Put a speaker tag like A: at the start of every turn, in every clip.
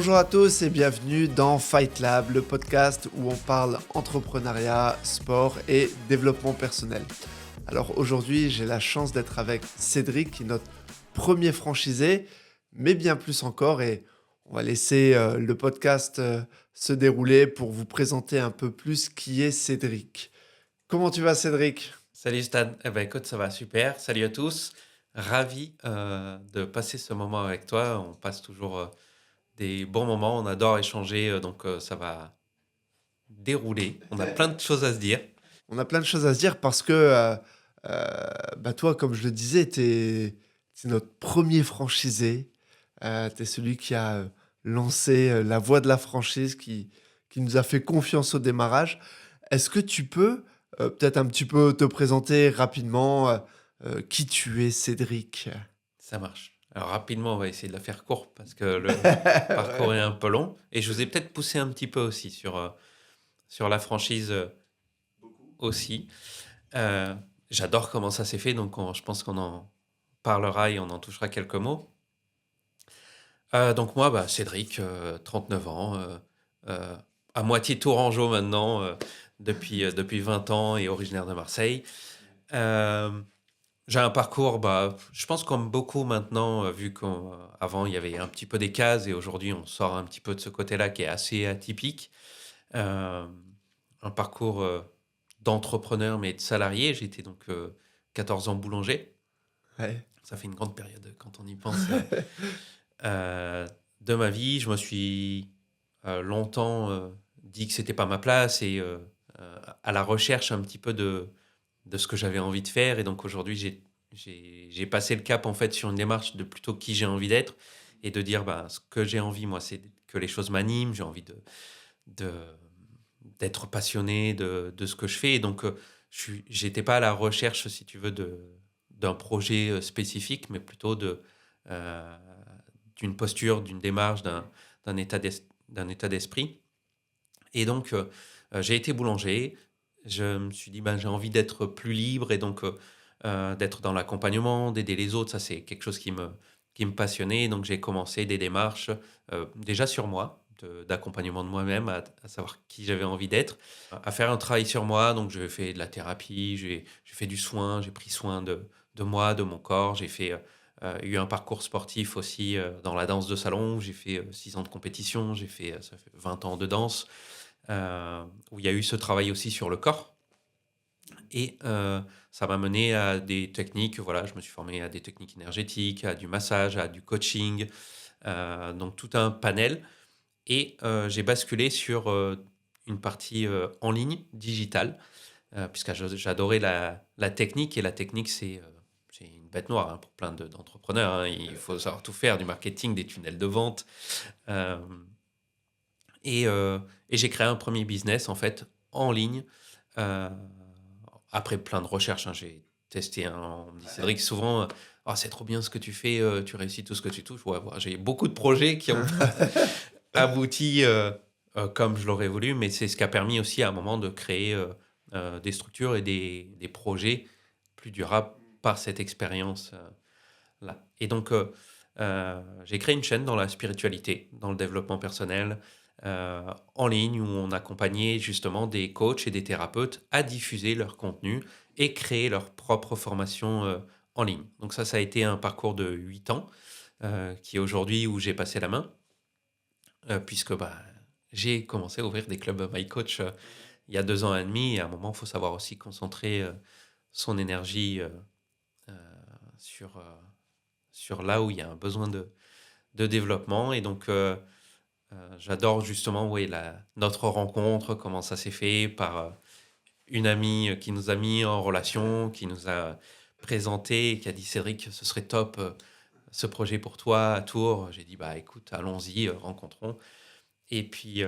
A: Bonjour à tous et bienvenue dans Fight Lab, le podcast où on parle entrepreneuriat, sport et développement personnel. Alors aujourd'hui, j'ai la chance d'être avec Cédric, qui est notre premier franchisé, mais bien plus encore. Et on va laisser le podcast se dérouler pour vous présenter un peu plus qui est Cédric. Comment tu vas, Cédric ?
B: Salut Stan, écoute, ça va super. Salut à tous. Ravi de passer ce moment avec toi. On passe toujours des bons moments. On adore échanger, donc ça va dérouler. On a plein de choses à se dire.
A: On a plein de choses à se dire parce que toi, comme je le disais, t'es notre premier franchisé. Tu es celui qui a lancé la voie de la franchise, qui nous a fait confiance au démarrage. Est-ce que tu peux peut-être un petit peu te présenter rapidement qui tu es, Cédric ?
B: Ça marche. Alors rapidement, on va essayer de la faire courte parce que le parcours est
A: Ouais.
B: un peu long. Et je vous ai peut-être poussé un petit peu aussi sur la franchise aussi. Euh, J'adore comment ça s'est fait, donc je pense qu'on en parlera et on en touchera quelques mots. Donc moi, Cédric, 39 ans, euh, à moitié tourangeau maintenant, depuis 20 ans et originaire de Marseille. Euh, j'ai un parcours, je pense comme beaucoup maintenant, vu qu'avant il y avait un petit peu des cases et aujourd'hui on sort un petit peu de ce côté-là qui est assez atypique. Euh, un parcours d'entrepreneur mais de salarié. J'étais donc 14 ans boulanger.
A: Ouais.
B: Ça fait une grande période quand on y pense. Euh, de ma vie. Je me suis longtemps dit que c'était pas ma place et à la recherche un petit peu de ce que j'avais envie de faire. Et donc aujourd'hui, j'ai passé le cap en fait sur une démarche de plutôt qui j'ai envie d'être et de dire ce que j'ai envie, moi, c'est que les choses m'animent. J'ai envie de, d'être passionné de ce que je fais. Et donc, j'étais pas à la recherche, si tu veux, d'un projet spécifique, mais plutôt euh, d'une posture, d'une démarche, d'un d'un état d'esprit. Et donc, j'ai été boulanger. Je me suis dit, j'ai envie d'être plus libre et donc d'être dans l'accompagnement, d'aider les autres. Ça, c'est quelque chose qui me passionnait. Donc, j'ai commencé des démarches déjà sur moi, d'accompagnement de moi-même, à savoir qui j'avais envie d'être, à faire un travail sur moi. Donc, j'ai fait de la thérapie, j'ai fait du soin, j'ai pris soin de moi, de mon corps. J'ai fait eu un parcours sportif aussi dans la danse de salon. J'ai fait 6 ans de compétition, ça fait 20 ans de danse, où il y a eu ce travail aussi sur le corps. Et ça m'a mené à des techniques, voilà, je me suis formé à des techniques énergétiques, à du massage, à du coaching, donc tout un panel. Et j'ai basculé sur une partie en ligne, digitale, puisque j'adorais la technique. Et la technique, c'est une bête noire pour plein d'entrepreneurs. Il faut savoir tout faire, du marketing, des tunnels de vente. Euh, et j'ai créé un premier business, en fait, en ligne. Euh, Après plein de recherches, j'ai testé. On me dit, Cédric, souvent, oh, c'est trop bien ce que tu fais, tu réussis tout ce que tu touches. Ouais, voilà, j'ai beaucoup de projets qui ont abouti comme je l'aurais voulu, mais c'est ce qui a permis aussi à un moment de créer des structures et des projets plus durables par cette expérience-là. Et donc, j'ai créé une chaîne dans la spiritualité, dans le développement personnel, en ligne, où on accompagnait justement des coachs et des thérapeutes à diffuser leur contenu et créer leur propre formation en ligne. Donc ça a été un parcours de 8 ans, qui est aujourd'hui où j'ai passé la main, puisque j'ai commencé à ouvrir des clubs My Coach il y a 2 ans et demi. Et à un moment, il faut savoir aussi concentrer son énergie euh, sur, euh, sur là où il y a un besoin de développement. Et donc, j'adore justement notre rencontre, comment ça s'est fait par une amie qui nous a mis en relation, qui nous a présenté, qui a dit Cédric, ce serait top ce projet pour toi à Tours. J'ai dit écoute, allons-y, rencontrons. Et puis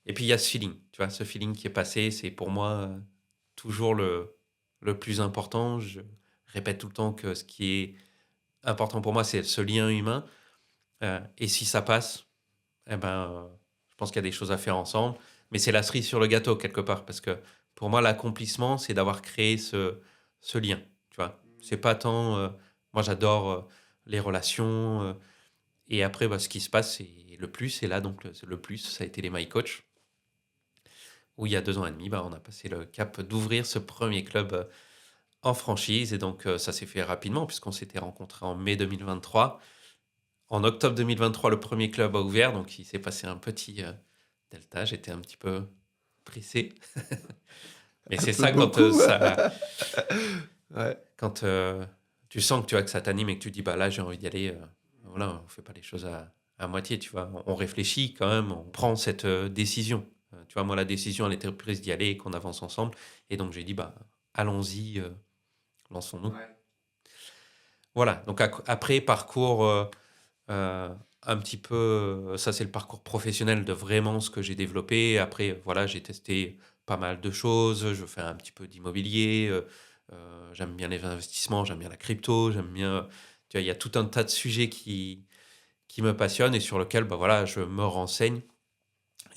B: il y a ce feeling, tu vois, ce feeling qui est passé, c'est pour moi toujours le plus important. Je répète tout le temps que ce qui est important pour moi, c'est ce lien humain. Et si ça passe, je pense qu'il y a des choses à faire ensemble. Mais c'est la cerise sur le gâteau, quelque part. Parce que pour moi, l'accomplissement, c'est d'avoir créé ce lien. Tu vois, c'est pas tant. Moi, j'adore les relations. Et après, ce qui se passe, c'est le plus. Et là, donc, le plus, ça a été les My Coach, où il y a 2 ans et demi, on a passé le cap d'ouvrir ce premier club en franchise. Et donc, ça s'est fait rapidement, puisqu'on s'était rencontrés en mai 2023. En octobre 2023, le premier club a ouvert. Donc, il s'est passé un petit delta. J'étais un petit peu pressé. Mais
A: Un
B: c'est
A: peu
B: ça
A: beaucoup.
B: ça,
A: Ouais,
B: quand tu sens que tu vois que ça t'anime et que tu dis là j'ai envie d'y aller, voilà, on fait pas les choses à moitié, tu vois. On réfléchit quand même, on prend cette décision. Tu vois, moi la décision elle était prise d'y aller et qu'on avance ensemble. Et donc j'ai dit allons-y, lançons-nous.
A: ouais.
B: Voilà. Donc après parcours euh, un petit peu, ça c'est le parcours professionnel de vraiment ce que j'ai développé. Après voilà, j'ai testé pas mal de choses. Je fais un petit peu d'immobilier. J'aime bien les investissements, j'aime bien la crypto, j'aime bien. Tu vois, il y a tout un tas de sujets qui me passionnent et sur lesquels voilà, je me renseigne.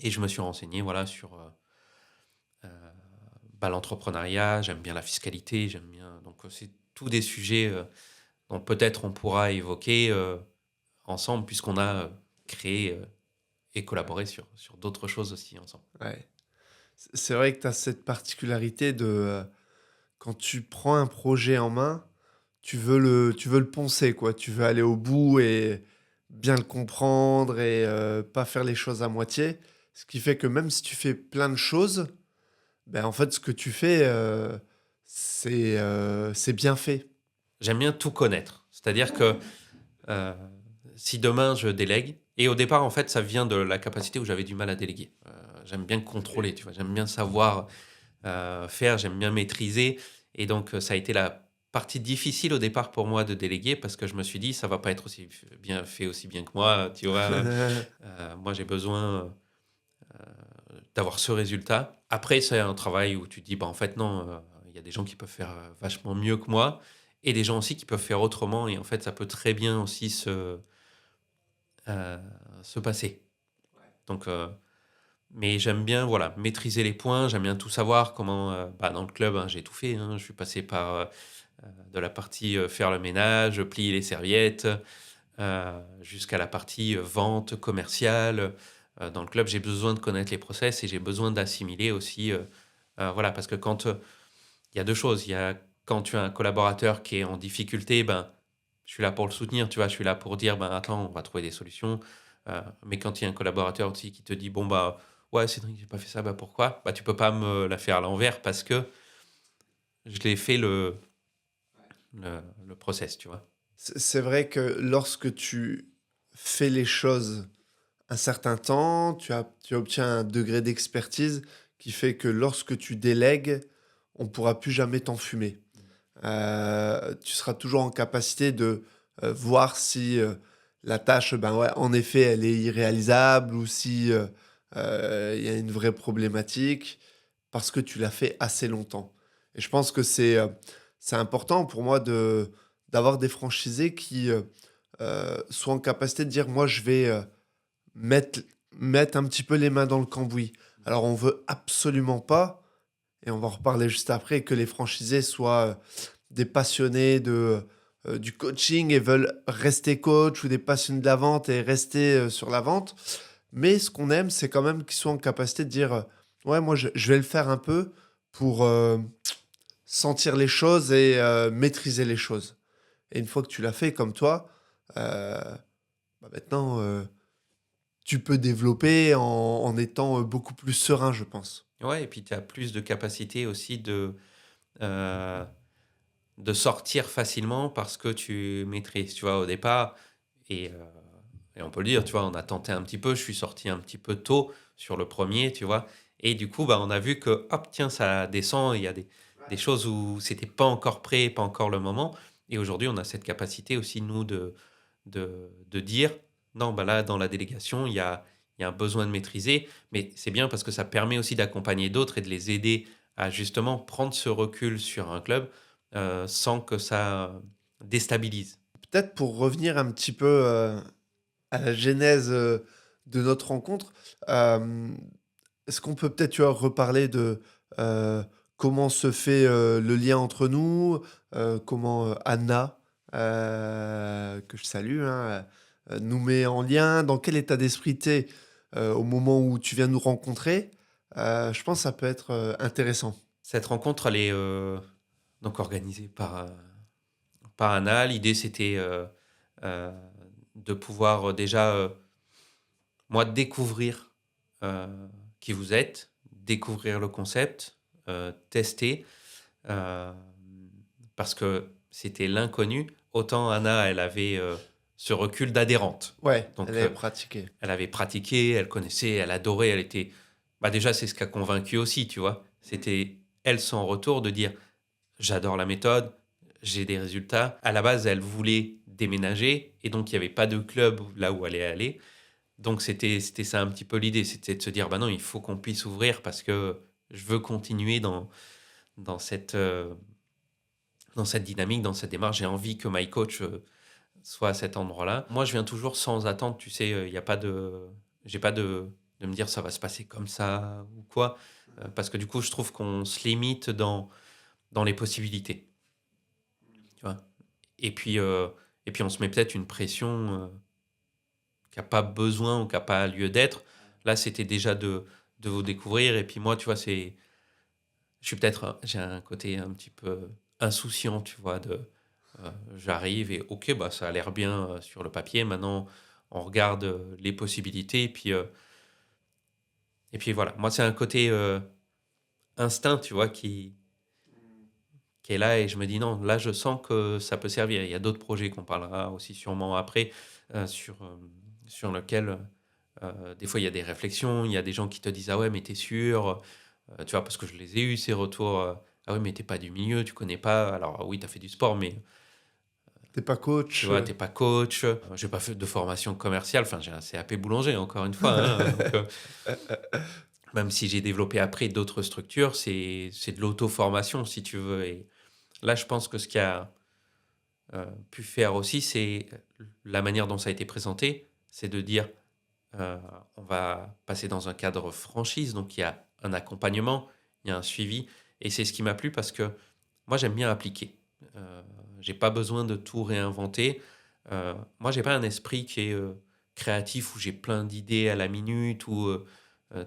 B: Et je me suis renseigné voilà, sur euh, l'entrepreneuriat, j'aime bien la fiscalité, j'aime bien. Donc, c'est tous des sujets dont peut-être on pourra évoquer ensemble, puisqu'on a créé et collaboré sur d'autres choses aussi ensemble.
A: Ouais. C'est vrai que tu as cette particularité de, quand tu prends un projet en main, tu veux le poncer, quoi. Tu veux aller au bout et bien le comprendre et pas faire les choses à moitié. Ce qui fait que même si tu fais plein de choses, ben, en fait, ce que tu fais, c'est bien fait.
B: J'aime bien tout connaître. C'est-à-dire que euh, si demain je délègue, et au départ, en fait, ça vient de la capacité où j'avais du mal à déléguer. J'aime bien contrôler, tu vois. J'aime bien savoir faire, j'aime bien maîtriser. Et donc, ça a été la partie difficile au départ pour moi de déléguer parce que je me suis dit, ça va pas être aussi bien fait aussi bien que moi, tu vois. Moi, j'ai besoin d'avoir ce résultat. Après, c'est un travail où tu te dis, en fait, non, il y a des gens qui peuvent faire vachement mieux que moi et des gens aussi qui peuvent faire autrement. Et en fait, ça peut très bien aussi euh, se passer. Donc, mais j'aime bien voilà, maîtriser les points, j'aime bien tout savoir comment, dans le club, hein, j'ai tout fait. Hein. Je suis passé par de la partie faire le ménage, plier les serviettes, jusqu'à la partie vente commerciale. Dans le club, j'ai besoin de connaître les process et j'ai besoin d'assimiler aussi. Voilà, parce que quand il y a deux choses. Il y a quand tu as un collaborateur qui est en difficulté, je suis là pour le soutenir, tu vois, je suis là pour dire, attends, on va trouver des solutions. Mais quand il y a un collaborateur aussi qui te dit, bon, ouais, Cédric, j'ai pas fait ça, pourquoi? Tu peux pas me la faire à l'envers parce que je l'ai fait le process, tu vois.
A: C'est vrai que lorsque tu fais les choses un certain temps, tu obtiens un degré d'expertise qui fait que lorsque tu délègues, on ne pourra plus jamais t'enfumer. Tu seras toujours en capacité de voir si la tâche, ben ouais, en effet, elle est irréalisable ou si il y a une vraie problématique parce que tu l'as fait assez longtemps. Et je pense que c'est important pour moi d'avoir des franchisés qui soient en capacité de dire, moi, je vais mettre, mettre un petit peu les mains dans le cambouis. Alors, on veut absolument pas, et on va en reparler juste après, que les franchisés soient des passionnés du coaching et veulent rester coach ou des passionnés de la vente et rester sur la vente. Mais ce qu'on aime, c'est quand même qu'ils soient en capacité de dire ouais, moi, je vais le faire un peu pour sentir les choses et maîtriser les choses. Et une fois que tu l'as fait comme toi, euh, maintenant, tu peux développer en étant beaucoup plus serein, je pense.
B: Ouais, et puis tu as plus de capacité aussi euh, de sortir facilement parce que tu maîtrises, tu vois, au départ. Et, euh, et on peut le dire, tu vois, on a tenté un petit peu, je suis sorti un petit peu tôt sur le premier, tu vois. Et du coup, on a vu que, hop, tiens, ça descend, il y a des choses où c'était pas encore prêt, pas encore le moment. Et aujourd'hui, on a cette capacité aussi, nous, de dire, non, là, dans la délégation, il y a un besoin de maîtriser, mais c'est bien parce que ça permet aussi d'accompagner d'autres et de les aider à justement prendre ce recul sur un club sans que ça déstabilise.
A: Peut-être pour revenir un petit peu à la genèse de notre rencontre, euh, est-ce qu'on peut peut-être tu vois, reparler de euh, comment se fait le lien entre nous, comment Anna, que je salue, hein, nous met en lien? Dans quel état d'esprit tu es, au moment où tu viens nous rencontrer? Je pense que ça peut être, intéressant.
B: Cette rencontre, elle est donc organisée par Anna. L'idée, c'était euh, de pouvoir déjà, moi, découvrir euh, qui vous êtes, découvrir le concept, tester, euh, parce que c'était l'inconnu. Autant Anna, elle avait ce recul d'adhérente.
A: Ouais, elle
B: Donc,
A: est pratiquée.
B: elle avait pratiqué, elle connaissait, elle adorait, elle était... Bah déjà, c'est ce qui a convaincu aussi, tu vois. C'était elle son retour de dire, j'adore la méthode, j'ai des résultats. À la base, elle voulait déménager et donc il n'y avait pas de club là où elle allait aller. Donc c'était ça un petit peu l'idée, c'était de se dire, bah non, il faut qu'on puisse ouvrir parce que je veux continuer dans cette, dans cette dynamique, dans cette démarche. J'ai envie que My Coach soit à cet endroit-là. Moi, je viens toujours sans attente, tu sais, il y a pas de... J'ai pas de me dire ça va se passer comme ça ou quoi, parce que du coup, je trouve qu'on se limite dans les possibilités, tu vois. Et puis, euh, et puis on se met peut-être une pression qui n'a pas besoin ou qui n'a pas lieu d'être. Là, c'était déjà de vous découvrir. Et puis moi, tu vois, je suis peut-être, j'ai un côté un petit peu insouciant, tu vois, j'arrive et ok, bah ça a l'air bien sur le papier. Maintenant, on regarde les possibilités. Et puis voilà. Moi, c'est un côté instinct, tu vois, qui est là et je me dis non, là, je sens que ça peut servir. Il y a d'autres projets qu'on parlera aussi sûrement après sur lequel des fois il y a des réflexions, il y a des gens qui te disent ah ouais, mais t'es sûr. Tu vois, parce que je les ai eu ces retours. Ah oui, mais t'es pas du milieu, tu connais pas. Alors oui, t'as fait du sport, mais
A: T'es pas
B: tu
A: coach,
B: vois, t'es pas coach. J'ai pas fait de formation commerciale. Enfin, j'ai un CAP boulanger, encore une fois, hein. Donc, même si j'ai développé après d'autres structures, c'est de l'auto-formation, si tu veux. Et là, je pense que ce qui a pu faire aussi, c'est la manière dont ça a été présenté, c'est de dire euh, on va passer dans un cadre franchise, donc il y a un accompagnement, il y a un suivi, et c'est ce qui m'a plu parce que moi j'aime bien appliquer. Euh, j'ai pas besoin de tout réinventer. Moi j'ai pas un esprit qui est créatif où j'ai plein d'idées à la minute ou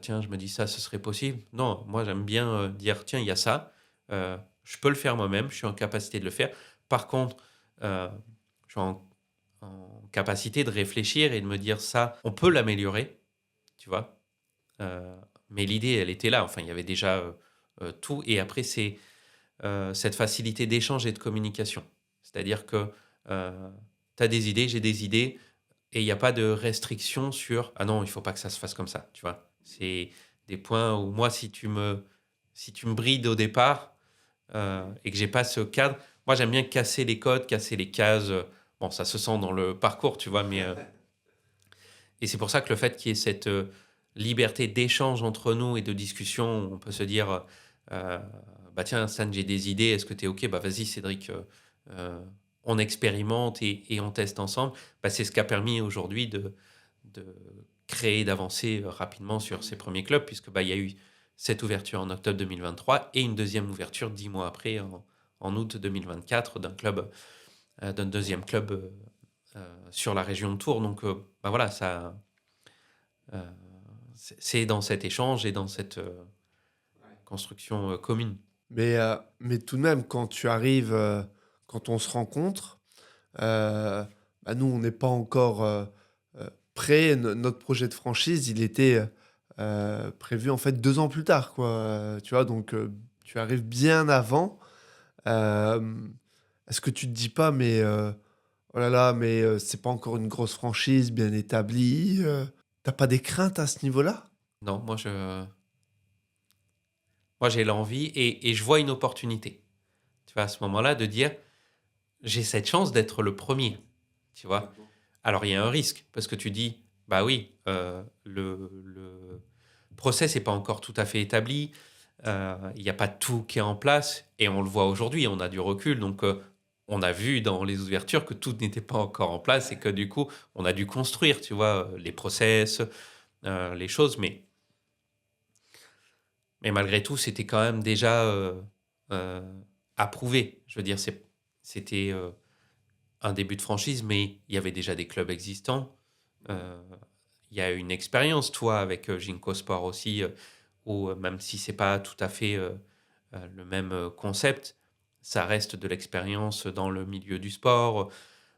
B: tiens je me dis ça ce serait possible. Non, moi j'aime bien dire tiens il y a ça, je peux le faire moi-même, je suis en capacité de le faire. Par contre, je suis en capacité de réfléchir et de me dire ça, on peut l'améliorer, tu vois. Euh, mais l'idée, elle était là. Enfin, il y avait déjà tout. Et après, c'est cette facilité d'échange et de communication. C'est-à-dire que tu as des idées, j'ai des idées, et il n'y a pas de restriction sur ah non, il faut pas que ça se fasse comme ça, tu vois. C'est des points où moi, si tu me brides au départ et que j'ai pas ce cadre, moi j'aime bien casser les codes, casser les cases. Bon, ça se sent dans le parcours, tu vois, mais et c'est pour ça que le fait qu'il y ait cette liberté d'échange entre nous et de discussion, on peut se dire euh, bah tiens, Stan, j'ai des idées, est-ce que tu es OK? Bah vas-y, Cédric, euh, on expérimente et on teste ensemble. Bah, c'est ce qui a permis aujourd'hui de créer, d'avancer rapidement sur ces premiers clubs, puisque bah, il y a eu cette ouverture en octobre 2023 et une deuxième ouverture 10 mois après, en août 2024, d'un deuxième club sur la région de Tours. Donc, bah voilà, euh, c'est dans cet échange et dans cette construction commune.
A: mais tout de même, quand tu arrives, quand on se rencontre, euh, bah, nous, on n'est pas encore prêt. Notre projet de franchise, il était prévu en fait 2 ans plus tard, quoi. Tu vois, donc tu arrives bien avant. Euh, Est-ce que tu te dis pas, mais oh là là, mais c'est pas encore une grosse franchise bien établie. T'as pas des craintes à ce niveau-là?
B: Non, moi j'ai l'envie et je vois une opportunité. Tu vois, à ce moment-là, de dire, j'ai cette chance d'être le premier. Tu vois. Alors, il y a un risque, parce que tu dis, bah oui, le process n'est pas encore tout à fait établi, il n'y a pas tout qui est en place, et on le voit aujourd'hui, on a du recul, donc on a vu dans les ouvertures que tout n'était pas encore en place, et que du coup, on a dû construire, tu vois, les process, les choses, mais malgré tout, c'était quand même déjà euh, approuvé. Je veux dire, c'était un début de franchise, mais il y avait déjà des clubs existants. Euh, il y a une expérience, toi, avec Ginkgo Sport aussi, où même si c'est pas tout à fait le même concept, ça reste de l'expérience dans le milieu du sport.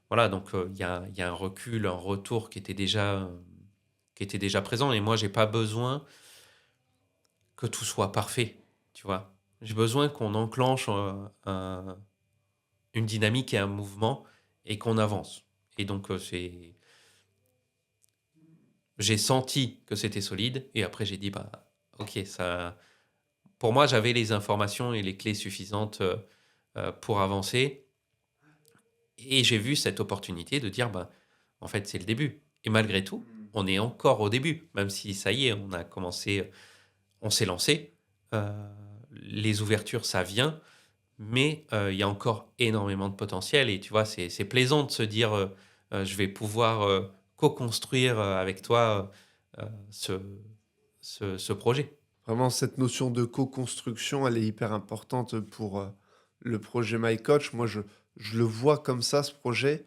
B: Voilà, donc il y a un recul, un retour qui était déjà présent. Et moi, j'ai pas besoin que tout soit parfait, tu vois. J'ai besoin qu'on enclenche une dynamique et un mouvement et qu'on avance. Et donc, j'ai senti que c'était solide et après j'ai dit, bah, ok, ça, pour moi, j'avais les informations et les clés suffisantes pour avancer et j'ai vu cette opportunité de dire, bah, en fait, c'est le début. Et malgré tout, on est encore au début, même si ça y est, on a commencé, on s'est lancé. Euh, les ouvertures, ça vient, mais il y a encore énormément de potentiel. Et tu vois, c'est plaisant de se dire, je vais pouvoir co-construire avec toi ce, ce projet.
A: Vraiment, cette notion de co-construction, elle est hyper importante pour le projet My Coach. Moi, je le vois comme ça, ce projet,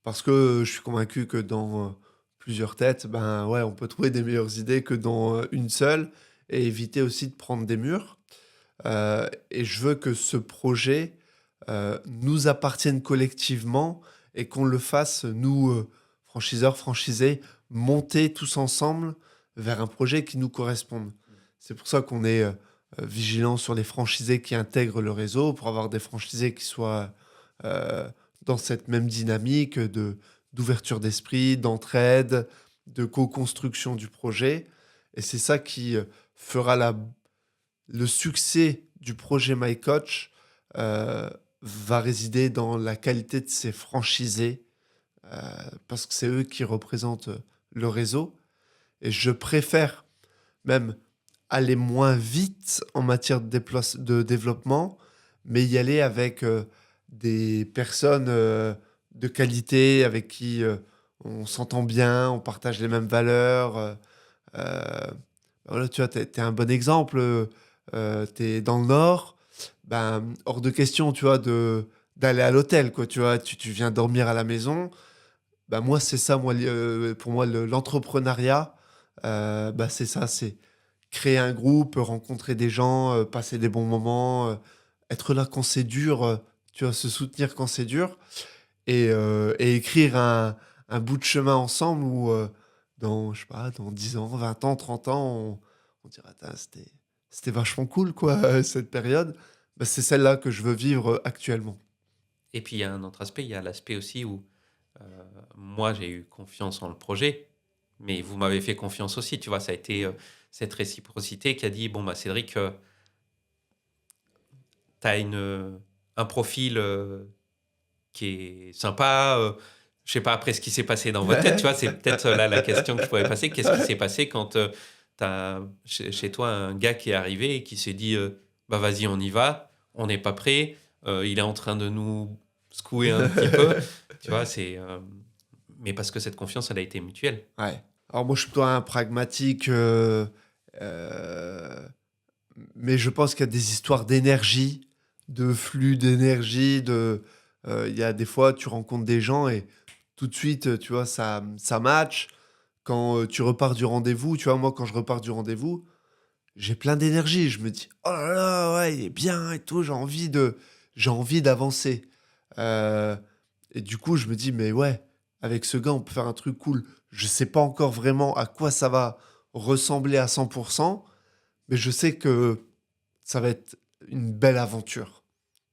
A: parce que je suis convaincu que dans plusieurs têtes, ben ouais, on peut trouver des meilleures idées que dans une seule et éviter aussi de prendre des murs. Et je veux que ce projet nous appartienne collectivement et qu'on le fasse, nous, franchiseurs, franchisés, monter tous ensemble vers un projet qui nous corresponde. C'est pour ça qu'on est vigilant sur les franchisés qui intègrent le réseau, pour avoir des franchisés qui soient euh, dans cette même dynamique d'ouverture d'esprit, d'entraide, de co-construction du projet. Et c'est ça qui fera le succès du projet My Coach va résider dans la qualité de ses franchisés, parce que c'est eux qui représentent le réseau. Et je préfère même aller moins vite en matière de développement, mais y aller avec des personnes de qualité, avec qui on s'entend bien, on partage les mêmes valeurs. Euh, voilà, tu vois, t'es un bon exemple. T'es dans le Nord, ben, hors de question, tu vois, d'aller à l'hôtel, quoi. Tu vois, tu viens dormir à la maison. Ben, moi, c'est ça, moi, pour moi, l'entrepreneuriat, ben, c'est ça, c'est créer un groupe, rencontrer des gens, passer des bons moments, être là quand c'est dur, tu vois, se soutenir quand c'est dur et écrire un bout de chemin ensemble où, dans, je sais pas, dans 10 ans, 20 ans, 30 ans, on dira, Tain, c'était vachement cool, quoi, cette période. Bah, c'est celle-là que je veux vivre actuellement.
B: Et puis il y a un autre aspect, il y a l'aspect aussi où moi j'ai eu confiance en le projet, mais vous m'avez fait confiance aussi, tu vois, ça a été cette réciprocité qui a dit, bon, bah Cédric, tu as un profil qui est sympa. Je sais pas après ce qui s'est passé dans votre tête, tu vois, c'est peut-être là la question que je pourrais passer. Qu'est-ce qui s'est passé quand tu as chez toi un gars qui est arrivé et qui s'est dit bah vas-y, on y va, on n'est pas prêt, il est en train de nous secouer un petit peu, tu vois, mais parce que cette confiance, elle a été mutuelle.
A: Ouais. Alors moi, je suis plutôt un pragmatique, euh, mais je pense qu'il y a des histoires d'énergie, de flux d'énergie, il y a des fois, tu rencontres des gens et tout de suite, tu vois, ça match. Quand tu repars du rendez-vous, tu vois, moi, quand je repars du rendez-vous, j'ai plein d'énergie. Je me dis, oh là là, ouais, il est bien et tout, j'ai envie d'avancer. Euh, et du coup, je me dis, mais ouais, avec ce gars, on peut faire un truc cool. Je sais pas encore vraiment à quoi ça va ressembler à 100%, mais je sais que ça va être une belle aventure.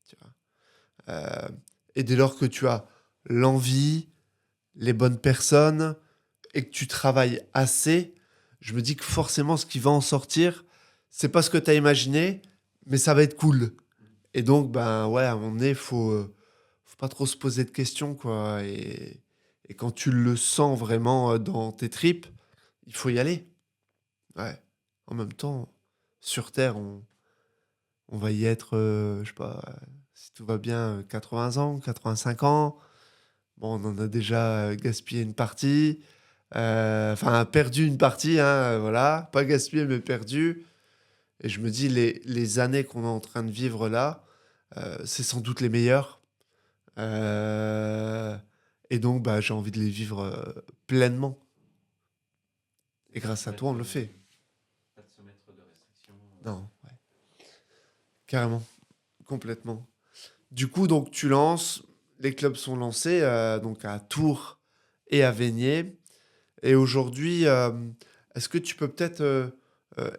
A: Tu vois. Et dès lors que tu as l'envie, les bonnes personnes et que tu travailles assez, je me dis que forcément, ce qui va en sortir, c'est pas ce que tu as imaginé, mais ça va être cool. Et donc, ben ouais, à un moment donné, faut pas trop se poser de questions, quoi. Et quand tu le sens vraiment dans tes tripes, il faut y aller. Ouais. En même temps, sur Terre, on va y être, je sais pas, si tout va bien, 80 ans, 85 ans. Bon, on en a déjà gaspillé une partie. Enfin, perdu une partie, hein, voilà. Pas gaspillé, mais perdu. Et je me dis, les années qu'on est en train de vivre là, c'est sans doute les meilleures. Euh, et donc, bah, j'ai envie de les vivre pleinement. Et grâce à toi, on le fait.
B: Pas de se mettre de restrictions.
A: Non, ouais. Carrément, complètement. Du coup, donc, tu lances, les clubs sont lancés, donc à Tours et à Veigné. Et aujourd'hui, est-ce que tu peux peut-être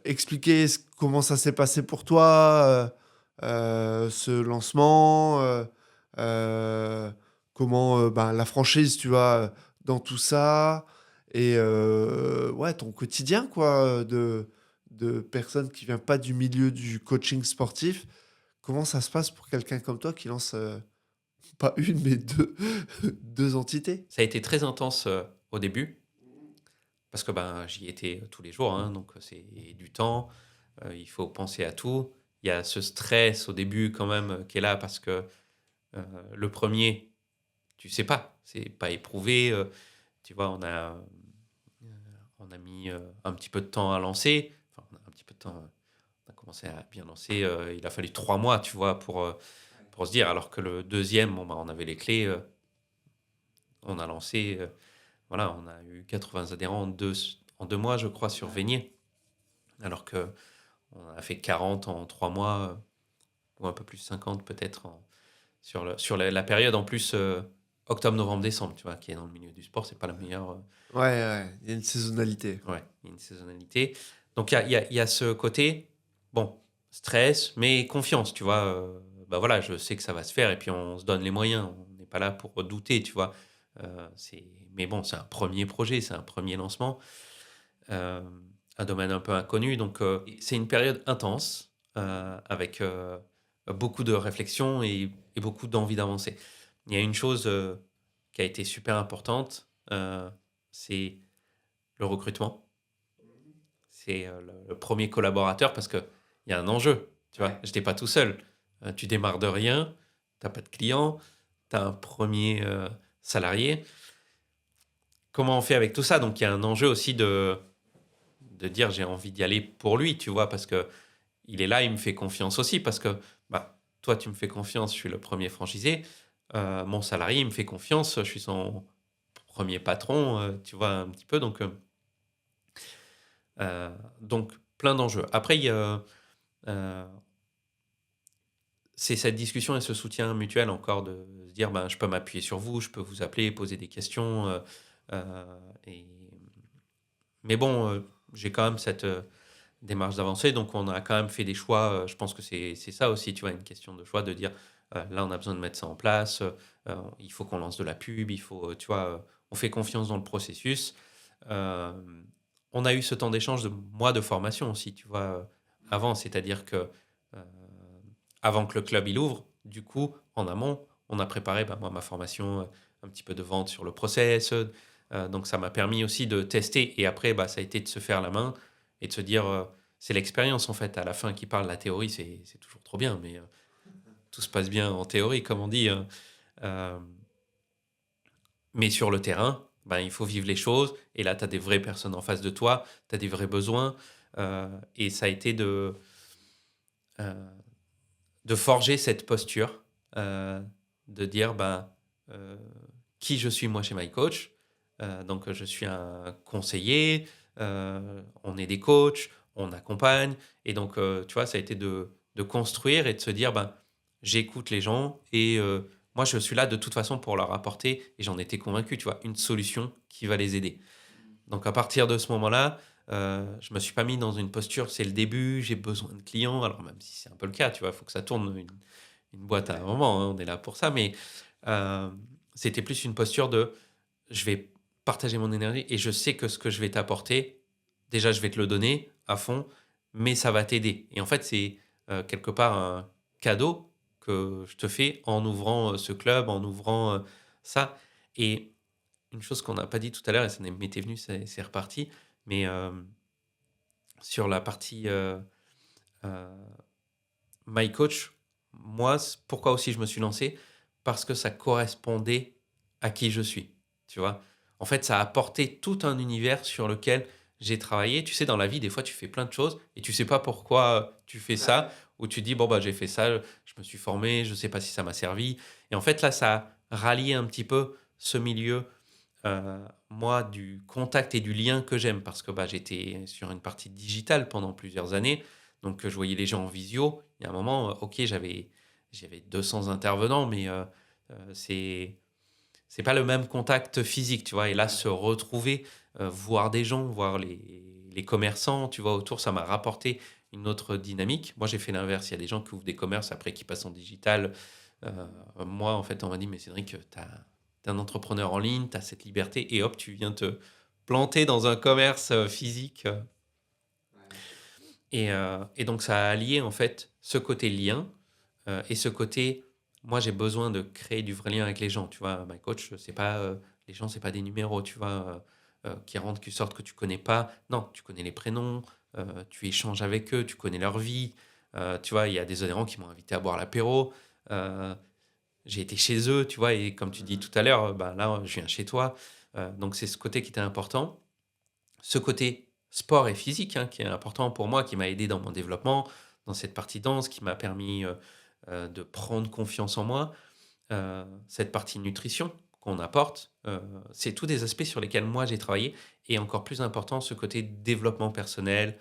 A: expliquer comment ça s'est passé pour toi, ce lancement, comment ben, la franchise, tu vois, dans tout ça, et ouais, ton quotidien, quoi, de personne qui vient pas du milieu du coaching sportif. Comment ça se passe pour quelqu'un comme toi qui lance pas une, mais deux, deux entités?
B: Ça a été très intense au début, parce que ben, j'y étais tous les jours, hein, donc c'est du temps, il faut penser à tout. Il y a ce stress au début quand même qui est là, parce que le premier, tu sais pas, c'est pas éprouvé. Tu vois, on a mis un petit peu de temps à lancer. Enfin, on a un petit peu de temps, on a commencé à bien lancer. Il a fallu 3 mois, tu vois, pour se dire. Alors que le deuxième, bon, bah, on avait les clés, on a lancé. Voilà, on a eu 80 adhérents en 2 mois, je crois, sur Veigné. Alors que on a fait 40 en 3 mois, ou un peu plus, 50 peut-être, sur la période en plus octobre, novembre, décembre, tu vois, qui est dans le milieu du sport, c'est pas la meilleure.
A: Ouais, ouais, il y a une saisonnalité.
B: Ouais, il y a une saisonnalité. Donc il y a ce côté, bon, stress, mais confiance, tu vois. Bah voilà, je sais que ça va se faire et puis on se donne les moyens. On n'est pas là pour douter, tu vois. Mais bon, c'est un premier projet, c'est un premier lancement, euh, un domaine un peu inconnu. Donc c'est une période intense avec beaucoup de réflexion et beaucoup d'envie d'avancer. Il y a une chose qui a été super importante, c'est le recrutement. C'est le premier collaborateur, parce qu'il y a un enjeu. Tu vois, j'étais pas tout seul. Tu démarres de rien, t'as pas de client, tu as un premier salarié. Comment on fait avec tout ça? Donc il y a un enjeu aussi de dire j'ai envie d'y aller pour lui, tu vois, parce que il est là, il me fait confiance aussi, parce que bah, toi tu me fais confiance, je suis le premier franchisé. Mon salarié il me fait confiance, je suis son premier patron, tu vois, un petit peu. Donc plein d'enjeux. Après, euh, c'est cette discussion et ce soutien mutuel encore, de se dire ben, je peux m'appuyer sur vous, je peux vous appeler, poser des questions. Euh, et... Mais bon, j'ai quand même cette démarche d'avancée, donc on a quand même fait des choix. Je pense que c'est ça aussi, tu vois, une question de choix, de dire là on a besoin de mettre ça en place, il faut qu'on lance de la pub, il faut, tu vois, on fait confiance dans le processus. Euh, on a eu ce temps d'échange de mois de formation aussi, tu vois, avant, c'est-à-dire que euh, avant que le club il ouvre, du coup, en amont, on a préparé ben, moi, ma formation, un petit peu de vente sur le process. Donc ça m'a permis aussi de tester. Et après, bah, ça a été de se faire la main et de se dire, c'est l'expérience en fait, à la fin qui parle. La théorie, c'est toujours trop bien, mais tout se passe bien en théorie, comme on dit, hein. Euh, mais sur le terrain, ben, il faut vivre les choses. Et là, tu as des vraies personnes en face de toi, tu as des vrais besoins. Et ça a été euh, de forger cette posture, euh, de dire ben, euh, qui je suis moi chez MyCoach. Donc je suis un conseiller, on est des coachs, on accompagne. Et donc, tu vois, ça a été de construire et de se dire, ben, j'écoute les gens et moi, je suis là de toute façon pour leur apporter, et j'en étais convaincu, tu vois, une solution qui va les aider. Donc à partir de ce moment-là, je me suis pas mis dans une posture, c'est le début, j'ai besoin de clients. Alors même si c'est un peu le cas, tu vois, il faut que ça tourne une boîte à un moment, hein, on est là pour ça. Mais euh, c'était plus une posture de, je vais partager mon énergie et je sais que ce que je vais t'apporter, déjà je vais te le donner à fond, mais ça va t'aider. Et en fait, c'est quelque part un cadeau que je te fais en ouvrant ce club, en ouvrant ça. Et une chose qu'on n'a pas dit tout à l'heure, et ça m'était venu, c'est reparti, mais sur la partie euh, My Coach, moi, pourquoi aussi je me suis lancé? Parce que ça correspondait à qui je suis, tu vois. En fait, ça a apporté tout un univers sur lequel j'ai travaillé. Tu sais, dans la vie, des fois, tu fais plein de choses et tu sais pas pourquoi tu fais ça, ou tu dis, bon, bah, j'ai fait ça, je me suis formé, je sais pas si ça m'a servi. Et en fait, là, ça a rallié un petit peu ce milieu, moi, du contact et du lien que j'aime, parce que bah, j'étais sur une partie digitale pendant plusieurs années. Donc, je voyais les gens en visio. Il y a un moment, OK, j'avais 200 intervenants, mais c'est pas le même contact physique, tu vois. Et là, se retrouver, voir des gens, voir les commerçants, tu vois, autour, ça m'a rapporté une autre dynamique. Moi, j'ai fait l'inverse. Il y a des gens qui ouvrent des commerces après qui passent en digital. Moi, en fait, on m'a dit, mais Cédric, t'es un entrepreneur en ligne, t'as cette liberté, et hop, tu viens te planter dans un commerce physique. Et donc, ça a allié, en fait, ce côté lien et ce côté, moi, j'ai besoin de créer du vrai lien avec les gens. Tu vois, my coach, c'est pas, les gens, c'est pas des numéros, tu vois, qui rentrent, qui sortent, que tu connais pas. Non, tu connais les prénoms, tu échanges avec eux, tu connais leur vie. Tu vois, il y a des adhérents qui m'ont invité à boire l'apéro. Euh, j'ai été chez eux, tu vois, et comme tu dis tout à l'heure, bah, là, je viens chez toi. Donc, c'est ce côté qui était important. Ce côté sport et physique, hein, qui est important pour moi, qui m'a aidé dans mon développement, dans cette partie danse, qui m'a permis de prendre confiance en moi. Cette partie nutrition qu'on apporte, c'est tous des aspects sur lesquels moi j'ai travaillé. Et encore plus important, ce côté développement personnel,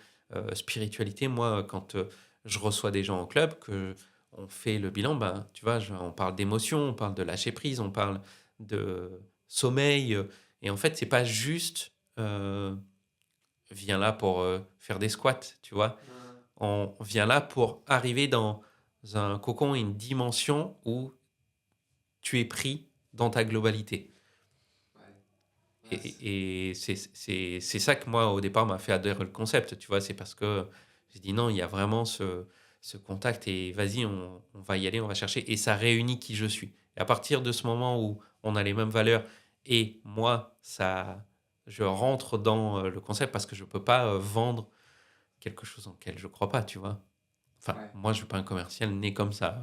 B: spiritualité. Moi, quand je reçois des gens au club, que on fait le bilan, ben, tu vois, on parle d'émotion, on parle de lâcher prise, on parle de sommeil. Et en fait, c'est pas juste viens là pour faire des squats, tu vois. On vient là pour arriver dans un cocon, une dimension où tu es pris dans ta globalité. Et c'est ça que moi, au départ, m'a fait adhérer le concept, tu vois. C'est parce que j'ai dit non, il y a vraiment ce contact et vas-y, on va y aller, on va chercher. Et ça réunit qui je suis. Et à partir de ce moment où on a les mêmes valeurs et moi, je rentre dans le concept parce que je ne peux pas vendre quelque chose en lequel je ne crois pas, tu vois. Enfin, moi, je ne suis pas un commercial né comme ça.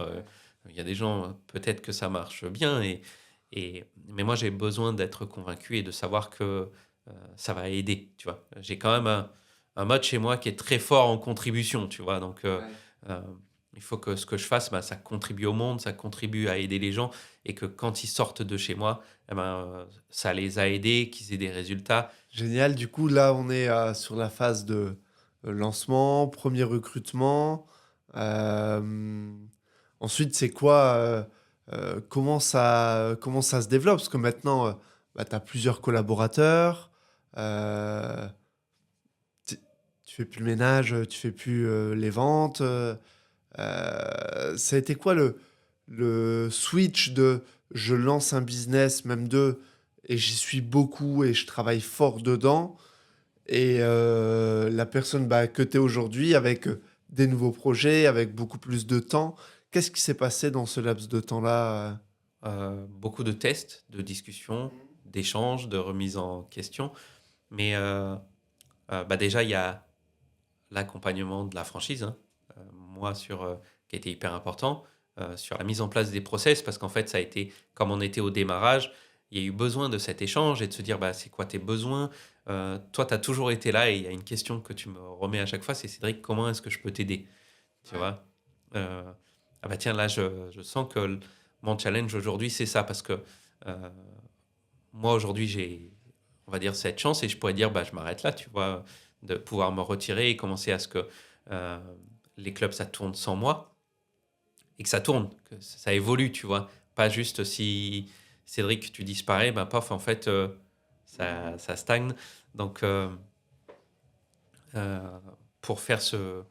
B: Il y a des gens, peut-être que ça marche bien, mais moi, j'ai besoin d'être convaincu et de savoir que ça va aider, tu vois. J'ai quand même un mode chez moi qui est très fort en contribution, tu vois. Donc, euh, il faut que ce que je fasse, bah, ça contribue au monde, ça contribue à aider les gens, et que quand ils sortent de chez moi, eh ben, ça les a aidés, qu'ils aient des résultats.
A: Génial. Du coup, là, on est sur la phase de lancement, premier recrutement. Euh, Ensuite, c'est quoi comment ça se développe? Parce que maintenant, bah, tu as plusieurs collaborateurs. euh, tu tu fais plus le ménage, tu fais plus les ventes. Ça a été quoi le switch de je lance un business, même deux, et j'y suis beaucoup et je travaille fort dedans, et la personne bah, que tu es aujourd'hui avec des nouveaux projets, avec beaucoup plus de temps. Qu'est-ce qui s'est passé dans ce laps de temps-là?
B: Beaucoup de tests, de discussions, d'échanges, de remises en question. Mais bah déjà, il y a l'accompagnement de la franchise, hein. Moi, qui a été hyper important, sur la mise en place des process, parce qu'en fait, ça a été, comme on était au démarrage, il y a eu besoin de cet échange et de se dire, bah, c'est quoi tes besoins. Toi, tu as toujours été là, et il y a une question que tu me remets à chaque fois, c'est Cédric, comment est-ce que je peux t'aider? Tu vois. Euh, ah bah tiens, là, je sens que mon challenge aujourd'hui, c'est ça, parce que euh, moi, aujourd'hui, j'ai, on va dire, cette chance, et je pourrais dire, bah, je m'arrête là, tu vois, de pouvoir me retirer et commencer à ce que euh, les clubs, ça tourne sans moi, et que ça tourne, que ça évolue, tu vois. Pas juste si Cédric, tu disparais, bah, paf, en fait, ça stagne. Donc, euh, pour faire ce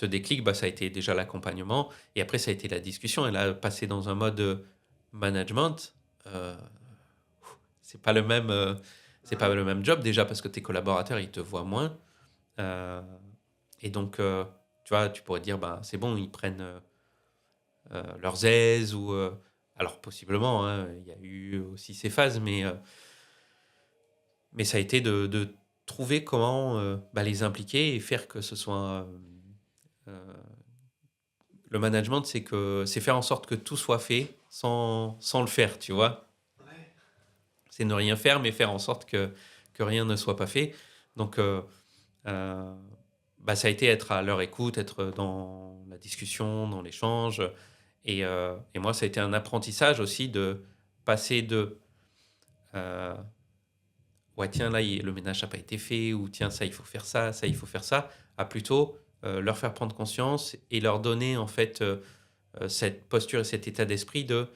B: déclic, bah, ça a été déjà l'accompagnement, et après, ça a été la discussion, et là, passer dans un mode management, euh, c'est pas le même, c'est pas le même job déjà, parce que tes collaborateurs ils te voient moins. Euh, et donc tu vois, tu pourrais dire bah c'est bon, ils prennent leurs aises, ou alors possiblement, hein, il y a eu aussi ces phases, mais ça a été de trouver comment bah, les impliquer et faire que ce soit euh, le management, c'est faire en sorte que tout soit fait sans le faire, tu vois. C'est ne rien faire, mais faire en sorte que rien ne soit pas fait. Donc, Euh, Ça a été être à leur écoute, être dans la discussion, dans l'échange. Et moi, ça a été un apprentissage aussi de passer de euh, ouais, tiens, là, le ménage n'a pas été fait, ou tiens, ça, il faut faire ça, ça, il faut faire ça, à plutôt leur faire prendre conscience et leur donner en fait cette posture et cet état d'esprit de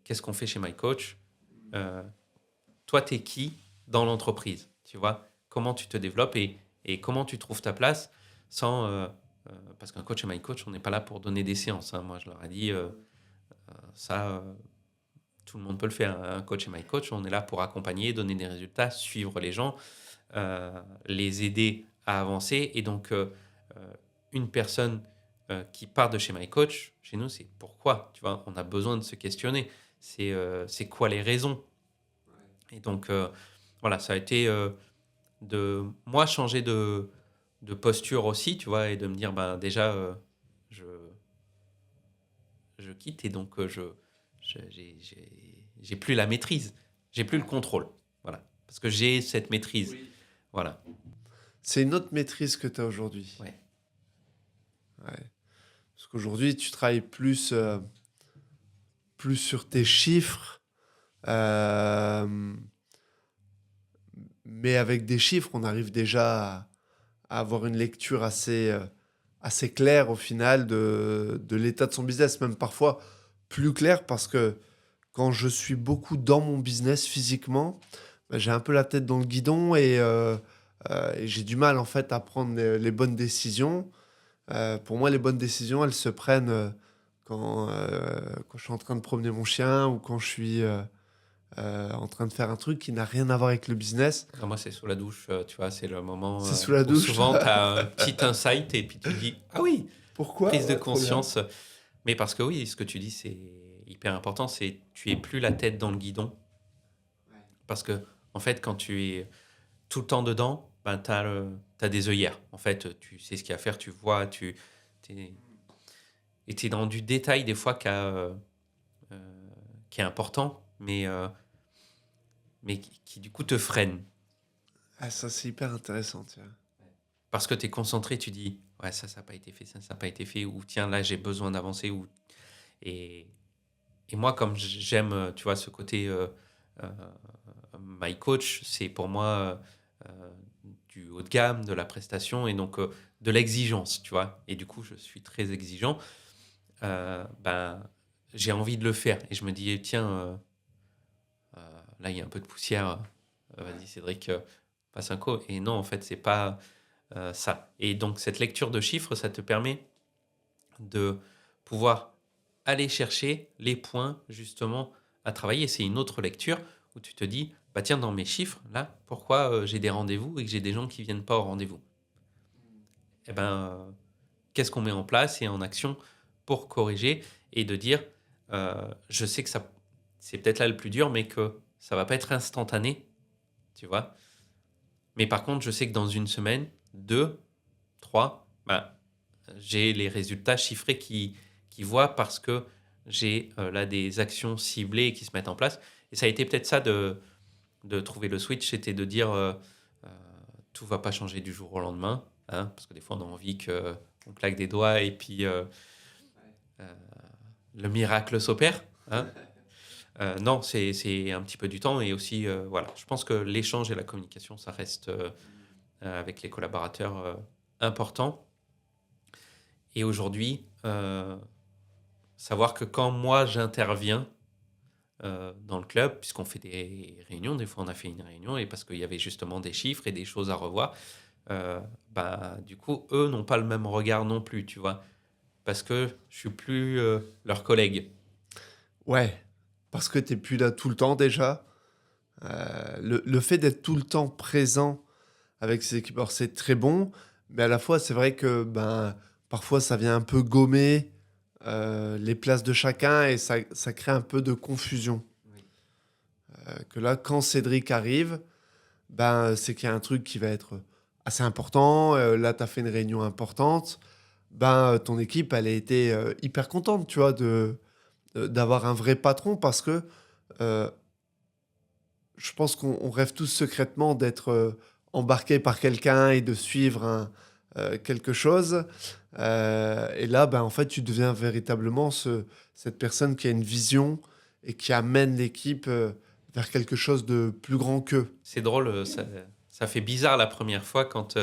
B: qu'est-ce qu'on fait chez MyCoach. euh, Toi, t'es qui dans l'entreprise, tu vois, comment tu te développes et comment tu trouves ta place sans parce qu'un coach et MyCoach, on n'est pas là pour donner des séances, hein. Moi, je leur ai dit ça, tout le monde peut le faire. Un coach et MyCoach, on est là pour accompagner, donner des résultats, suivre les gens, les aider à avancer. Et donc, une personne qui part de chez MyCoach, chez nous, c'est pourquoi, tu vois, on a besoin de se questionner. C'est quoi les raisons. Et donc, voilà, ça a été de moi changer de posture aussi, tu vois, et de me dire, ben, déjà, je, je quitte et donc j'ai plus la maîtrise, j'ai plus le contrôle. Voilà, parce que j'ai cette maîtrise. Oui. Voilà.
A: C'est une autre maîtrise que tu as aujourd'hui.
B: Ouais.
A: Ouais. Parce qu'aujourd'hui, tu travailles plus sur tes chiffres, euh, mais avec des chiffres, on arrive déjà à avoir une lecture assez claire au final de l'état de son business, même parfois plus clair parce que quand je suis beaucoup dans mon business physiquement, bah, j'ai un peu la tête dans le guidon et j'ai du mal en fait à prendre les bonnes décisions. Pour moi, les bonnes décisions, elles se prennent quand je suis en train de promener mon chien ou quand je suis en train de faire un truc qui n'a rien à voir avec le business.
B: Non, moi, c'est sous la douche, tu vois, c'est le moment
A: C'est sous la
B: où
A: douche.
B: souvent tu as un petit insight et puis tu te dis, ah oui,
A: Pourquoi?
B: prise de
A: Ouais, trop bien.
B: conscience. Mais parce que oui, ce que tu dis, c'est hyper important, c'est tu es plus la tête dans le guidon. Parce que, en fait, quand tu es tout le temps dedans, ben, tu as des œillères. En fait, tu sais ce qu'il y a à faire, tu vois, t'es, et tu es dans du détail des fois qui est important, mais qui du coup te freine.
A: Ah, ça, c'est hyper intéressant, tu vois.
B: Parce que tu es concentré, tu dis, ouais, ça n'a pas été fait, ça n'a pas été fait, ou tiens, là, j'ai besoin d'avancer. Et, et moi, comme j'aime, tu vois, ce côté euh, my coach, c'est pour moi du haut de gamme, de la prestation et donc de l'exigence, tu vois. Et du coup, je suis très exigeant. Ben, j'ai envie de le faire. Et je me dis, tiens, là, il y a un peu de poussière. Vas-y, Cédric, passe un coup. Et non, en fait, c'est pas ça. Et donc, cette lecture de chiffres, ça te permet de pouvoir aller chercher les points, justement, à travailler. C'est une autre lecture où tu te dis, bah tiens, dans mes chiffres, là, pourquoi j'ai des rendez-vous et que j'ai des gens qui viennent pas au rendez-vous. Eh ben, qu'est-ce qu'on met en place et en action pour corriger et de dire, je sais que ça, c'est peut-être là le plus dur, mais que ça va pas être instantané, tu vois. Mais par contre, je sais que dans une semaine, deux, trois, bah, j'ai les résultats chiffrés qui voient parce que j'ai là des actions ciblées qui se mettent en place. Et ça a été peut-être ça de trouver le switch, c'était de dire euh, tout va pas changer du jour au lendemain, hein, parce que des fois on a envie qu'on claque des doigts et puis euh, le miracle s'opère. Hein. Non, c'est un petit peu du temps et aussi, voilà, je pense que l'échange et la communication, ça reste avec les collaborateurs important. Et aujourd'hui, savoir que quand moi j'interviens dans le club, puisqu'on fait des réunions, des fois on a fait une réunion et parce qu'il y avait justement des chiffres et des choses à revoir, bah, du coup, eux n'ont pas le même regard non plus, tu vois, parce que je suis plus leur collègue.
A: Ouais, parce que t'es plus là tout le temps déjà. Le fait d'être tout le temps présent avec ses équipes, alors c'est très bon, mais à la fois, c'est vrai que ben, parfois, ça vient un peu gommer les places de chacun et ça crée un peu de confusion.
B: Oui.
A: Que là, quand Cédric arrive, ben, c'est qu'il y a un truc qui va être assez important. Là, tu as fait une réunion importante. Ben, ton équipe, elle a été hyper contente, tu vois, d'avoir un vrai patron parce que euh, je pense qu'on rêve tous secrètement d'être embarqué par quelqu'un et de suivre quelque chose. Et là, ben, en fait, tu deviens véritablement cette personne qui a une vision et qui amène l'équipe vers quelque chose de plus grand qu'eux.
B: C'est drôle, ça fait bizarre la première fois quand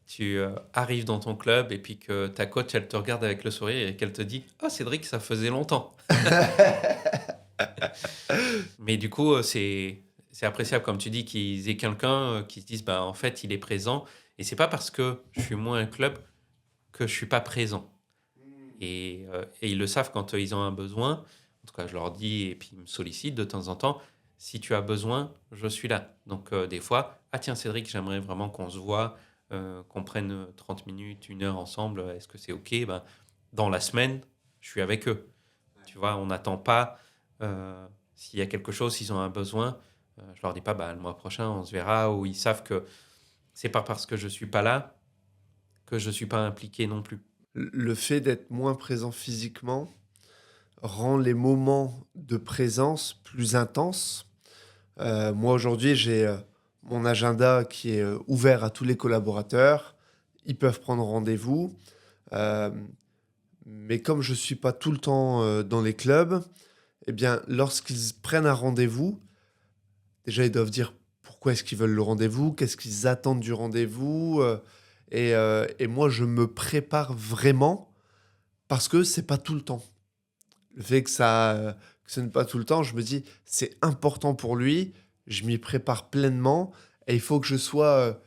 B: tu arrives dans ton club et puis que ta coach, elle te regarde avec le sourire et qu'elle te dit: «Ah, Cédric, ça faisait longtemps.» Mais du coup, c'est appréciable, comme tu dis, qu'ils aient quelqu'un qui se dise: «Bah, en fait, il est présent.» Et c'est pas parce que je suis moins un club que je suis pas présent. Et ils le savent quand ils ont un besoin. En tout cas, je leur dis et puis ils me sollicitent de temps en temps. Si tu as besoin, je suis là. Donc, des fois, ah tiens, Cédric, j'aimerais vraiment qu'on se voit, qu'on prenne 30 minutes, 1 heure ensemble. Est-ce que c'est OK? Ben, dans la semaine, je suis avec eux. Tu vois, on n'attend pas. S'il y a quelque chose, s'ils ont un besoin, je leur dis pas, bah, le mois prochain, on se verra. Ou ils savent que c'est pas parce que je suis pas là que je suis pas impliqué non plus.
A: Le fait d'être moins présent physiquement rend les moments de présence plus intenses. Moi, aujourd'hui, j'ai mon agenda qui est ouvert à tous les collaborateurs. Ils peuvent prendre rendez-vous. Euh, mais comme je ne suis pas tout le temps dans les clubs, eh bien, lorsqu'ils prennent un rendez-vous, déjà, ils doivent dire pourquoi est-ce qu'ils veulent le rendez-vous, qu'est-ce qu'ils attendent du rendez-vous. Et moi, je me prépare vraiment parce que c'est pas tout le temps. Le fait que ce n'est pas tout le temps, je me dis, c'est important pour lui, je m'y prépare pleinement et il faut que je sois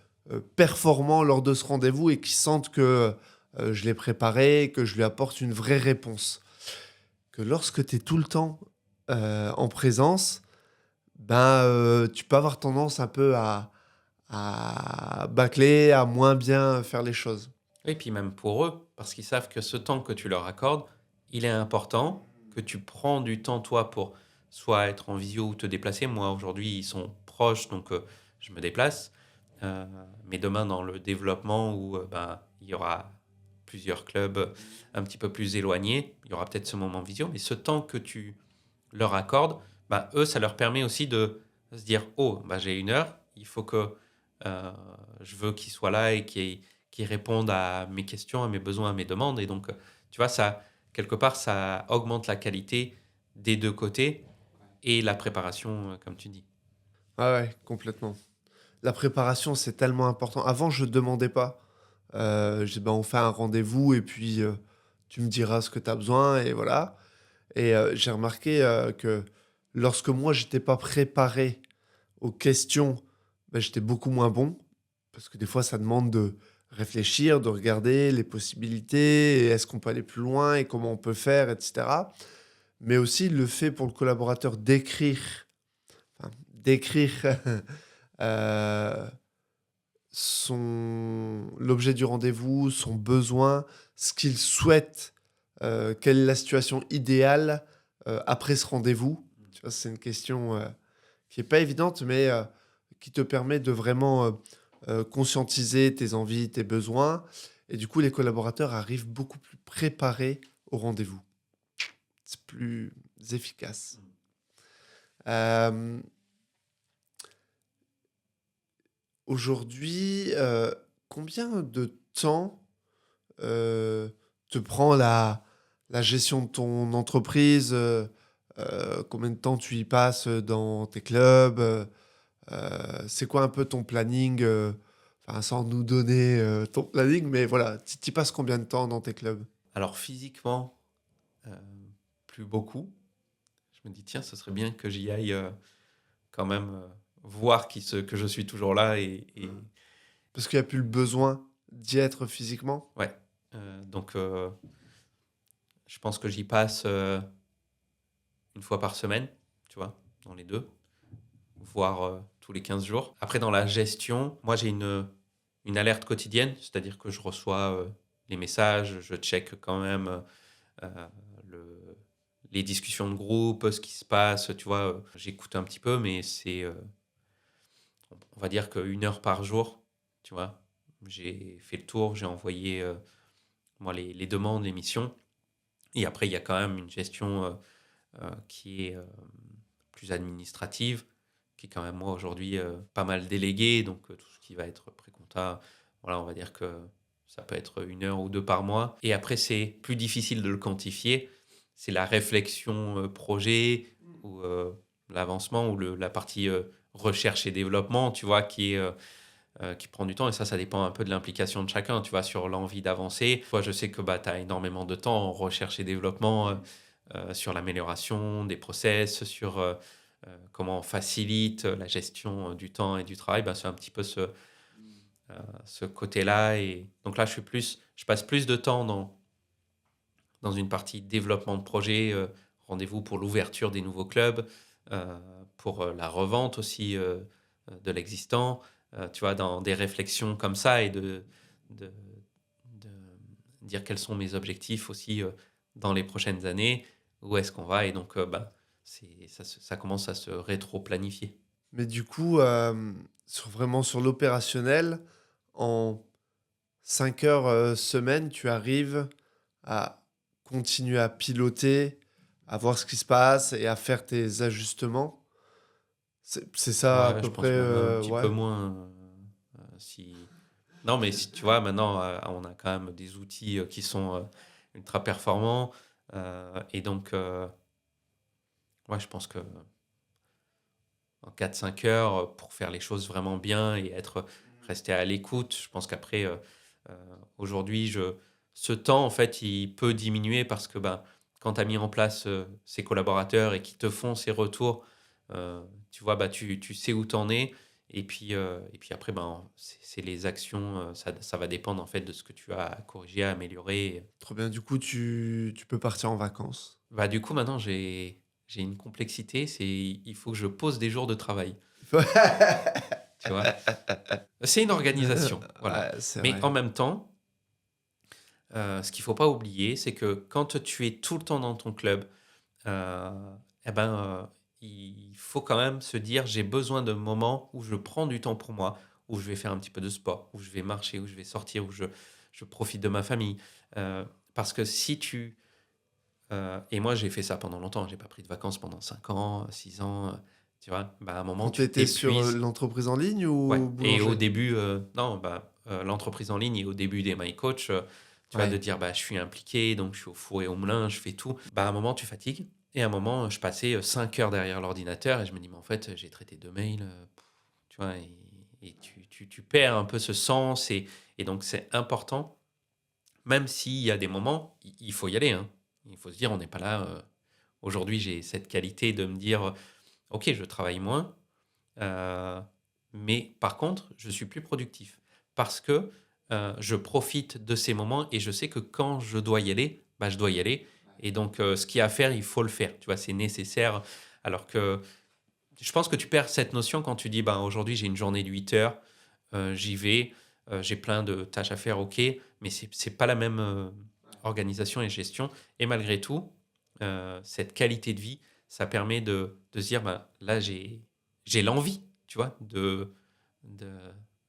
A: performant lors de ce rendez-vous et qu'il sente que je l'ai préparé, que je lui apporte une vraie réponse. Que lorsque tu es tout le temps en présence, ben, tu peux avoir tendance un peu à bâcler, à moins bien faire les choses.
B: Et puis même pour eux, parce qu'ils savent que ce temps que tu leur accordes, il est important, que tu prends du temps, toi, pour soit être en visio ou te déplacer. Moi, aujourd'hui, ils sont proches, donc je me déplace. Mais demain, dans le développement, où ben, il y aura plusieurs clubs un petit peu plus éloignés, il y aura peut-être ce moment visio, mais ce temps que tu leur accordes, ben, eux, ça leur permet aussi de se dire, oh, ben, j'ai 1 heure, il faut que je veux qu'ils soient là et qu'ils répondent à mes questions, à mes besoins, à mes demandes. Et donc, tu vois, ça, quelque part, ça augmente la qualité des deux côtés et la préparation, comme tu dis.
A: Ah ouais, complètement. La préparation, c'est tellement important. Avant, je ne demandais pas. Je dis, ben, on fait un rendez-vous et puis tu me diras ce que tu as besoin et voilà. Et j'ai remarqué que lorsque moi, j'étais pas préparé aux questions, ben, j'étais beaucoup moins bon. Parce que des fois, ça demande de réfléchir, de regarder les possibilités, et est-ce qu'on peut aller plus loin et comment on peut faire, etc. Mais aussi le fait pour le collaborateur d'écrire euh, l'objet du rendez-vous, son besoin, ce qu'il souhaite, quelle est la situation idéale après ce rendez-vous. Tu vois, c'est une question qui n'est pas évidente, mais qui te permet de vraiment conscientiser tes envies, tes besoins. Et du coup, les collaborateurs arrivent beaucoup plus préparés au rendez-vous. C'est plus efficace. Euh, Aujourd'hui, combien de temps euh, te prend la gestion de ton entreprise? Combien de temps tu y passes dans tes clubs? C'est quoi un peu ton planning? Enfin, sans nous donner ton planning, mais voilà, tu y passes combien de temps dans tes clubs?
B: Alors, physiquement, euh, plus beaucoup. Je me dis, tiens, ce serait bien que j'y aille quand même voir que je suis toujours là.
A: Parce qu'il n'y a plus le besoin d'y être physiquement?
B: Ouais. Donc, je pense que j'y passe 1 fois par semaine, tu vois, dans les deux, voire tous les 15 jours. Après, dans la gestion, moi, j'ai une alerte quotidienne, c'est-à-dire que je reçois les messages, je check quand même euh, le- les discussions de groupe, ce qui se passe, tu vois. J'écoute un petit peu, mais on va dire qu'1 heure par jour, tu vois. J'ai fait le tour, j'ai envoyé moi les demandes, les missions. Et après, il y a quand même une gestion qui est plus administrative, qui est quand même moi aujourd'hui pas mal délégué. Donc tout ce qui va être pré-compta, voilà, on va dire que ça peut être 1 heure ou 2 par mois. Et après, c'est plus difficile de le quantifier. C'est la réflexion projet ou l'avancement ou la partie recherche et développement, tu vois, qui prend du temps. Et ça dépend un peu de l'implication de chacun, tu vois, sur l'envie d'avancer. Toi, je sais que bah, tu as énormément de temps en recherche et développement sur l'amélioration des process, sur comment on facilite la gestion du temps et du travail. Bah, c'est un petit peu ce côté-là. Et donc là, je passe plus de temps dans une partie développement de projet, rendez-vous pour l'ouverture des nouveaux clubs, pour la revente aussi de l'existant, tu vois, dans des réflexions comme ça et de, de dire quels sont mes objectifs aussi dans les prochaines années, où est-ce qu'on va. Et donc, ça commence à se rétro-planifier.
A: Mais du coup, vraiment sur l'opérationnel, en 5 heures semaine, tu arrives à continuer à piloter, à voir ce qui se passe et à faire tes ajustements. C'est ça à
B: Ouais,
A: peu
B: je
A: près,
B: pense même un petit
A: ouais.
B: peu moins. Si... Non, mais si tu vois, maintenant, on a quand même des outils qui sont ultra performants. Et donc, ouais, je pense que en 4-5 heures, pour faire les choses vraiment bien et rester à l'écoute, je pense qu'après, aujourd'hui, ce temps, en fait, il peut diminuer parce que ben, quand tu as mis en place ces collaborateurs et qui te font ces retours, tu vois, bah, tu sais où tu en es. Et puis après, ben, c'est les actions, ça va dépendre en fait de ce que tu as à corriger, à améliorer.
A: Trop bien. Du coup, tu peux partir en vacances.
B: Bah, du coup, maintenant, j'ai une complexité, c'est il faut que je pose des jours de travail, tu vois. C'est une organisation, voilà.
A: Ouais, c'est
B: Mais
A: vrai.
B: en même temps, ce qu'il faut pas oublier, c'est que quand tu es tout le temps dans ton club, eh ben, il faut quand même se dire: «J'ai besoin de moments où je prends du temps pour moi, où je vais faire un petit peu de sport, où je vais marcher, où je vais sortir, où je profite de ma famille». Parce que si tu et moi, j'ai fait ça pendant longtemps. J'ai pas pris de vacances pendant 5 ans, 6 ans, tu vois? Bah, à un moment,
A: Quand tu
B: tu
A: étais sur
B: t'épuises.
A: l'entreprise en ligne
B: Ouais,
A: ou
B: et au
A: boulanger?
B: début, non, bah, l'entreprise en ligne et au début des My Coach, tu vois, de
A: Ouais.
B: dire: «Bah, je suis impliqué, donc je suis au four et au moulin, je fais tout». Bah, à un moment, tu fatigues et à un moment, je passais, 5 heures derrière l'ordinateur et je me dis: «Mais en fait, j'ai traité 2 mails», tu vois? Et tu perds un peu ce sens et donc c'est important, même s'il y a des moments, il faut y aller, hein. Il faut se dire: «On n'est pas là, aujourd'hui, j'ai cette qualité de me dire: "OK, je travaille moins, Heu, mais par contre, je suis plus productif parce que, je profite de ces moments et je sais que quand je dois y aller, bah, je dois y aller et donc ce qu'il y a à faire, il faut le faire, tu vois? C'est nécessaire alors que je pense que tu perds cette notion quand tu dis: «Ben, aujourd'hui, j'ai une journée de 8 heures, j'y vais, j'ai plein de tâches à faire, OK», mais c'est pas la même, organisation et gestion et malgré tout, cette qualité de vie, ça permet de se dire: «Ben, là, j'ai l'envie», tu vois? De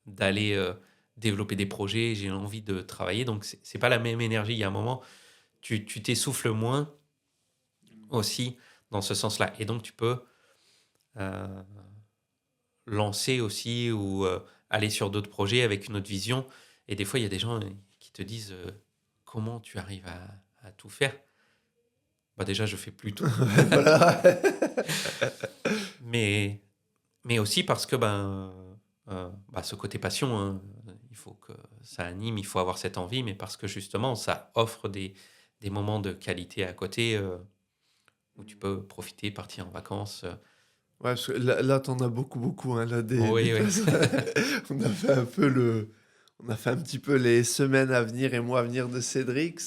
B: d'aller, développer des projets, j'ai l'envie de travailler donc c'est pas la même énergie. Il y a un moment, tu t'essouffles moins aussi dans ce sens-là et donc tu peux, heu lancer aussi ou aller sur d'autres projets avec une autre vision. Et des fois, il y a des gens qui te disent comment tu arrives à tout faire. Bah, déjà, je fais plus tout,
A: Ouais, voilà.
B: mais, mais aussi parce que ben, bah, ce côté passion, hein, il faut que ça anime, il faut avoir cette envie, mais parce que justement, ça offre des moments de qualité à côté où tu peux profiter, partir en vacances.
A: Ouais, parce que là, tu as beaucoup, beaucoup, hein, là, des
B: Oui, oui.
A: personnes. On a fait un peu on a fait un petit peu les semaines à venir et mois à venir de Cédric.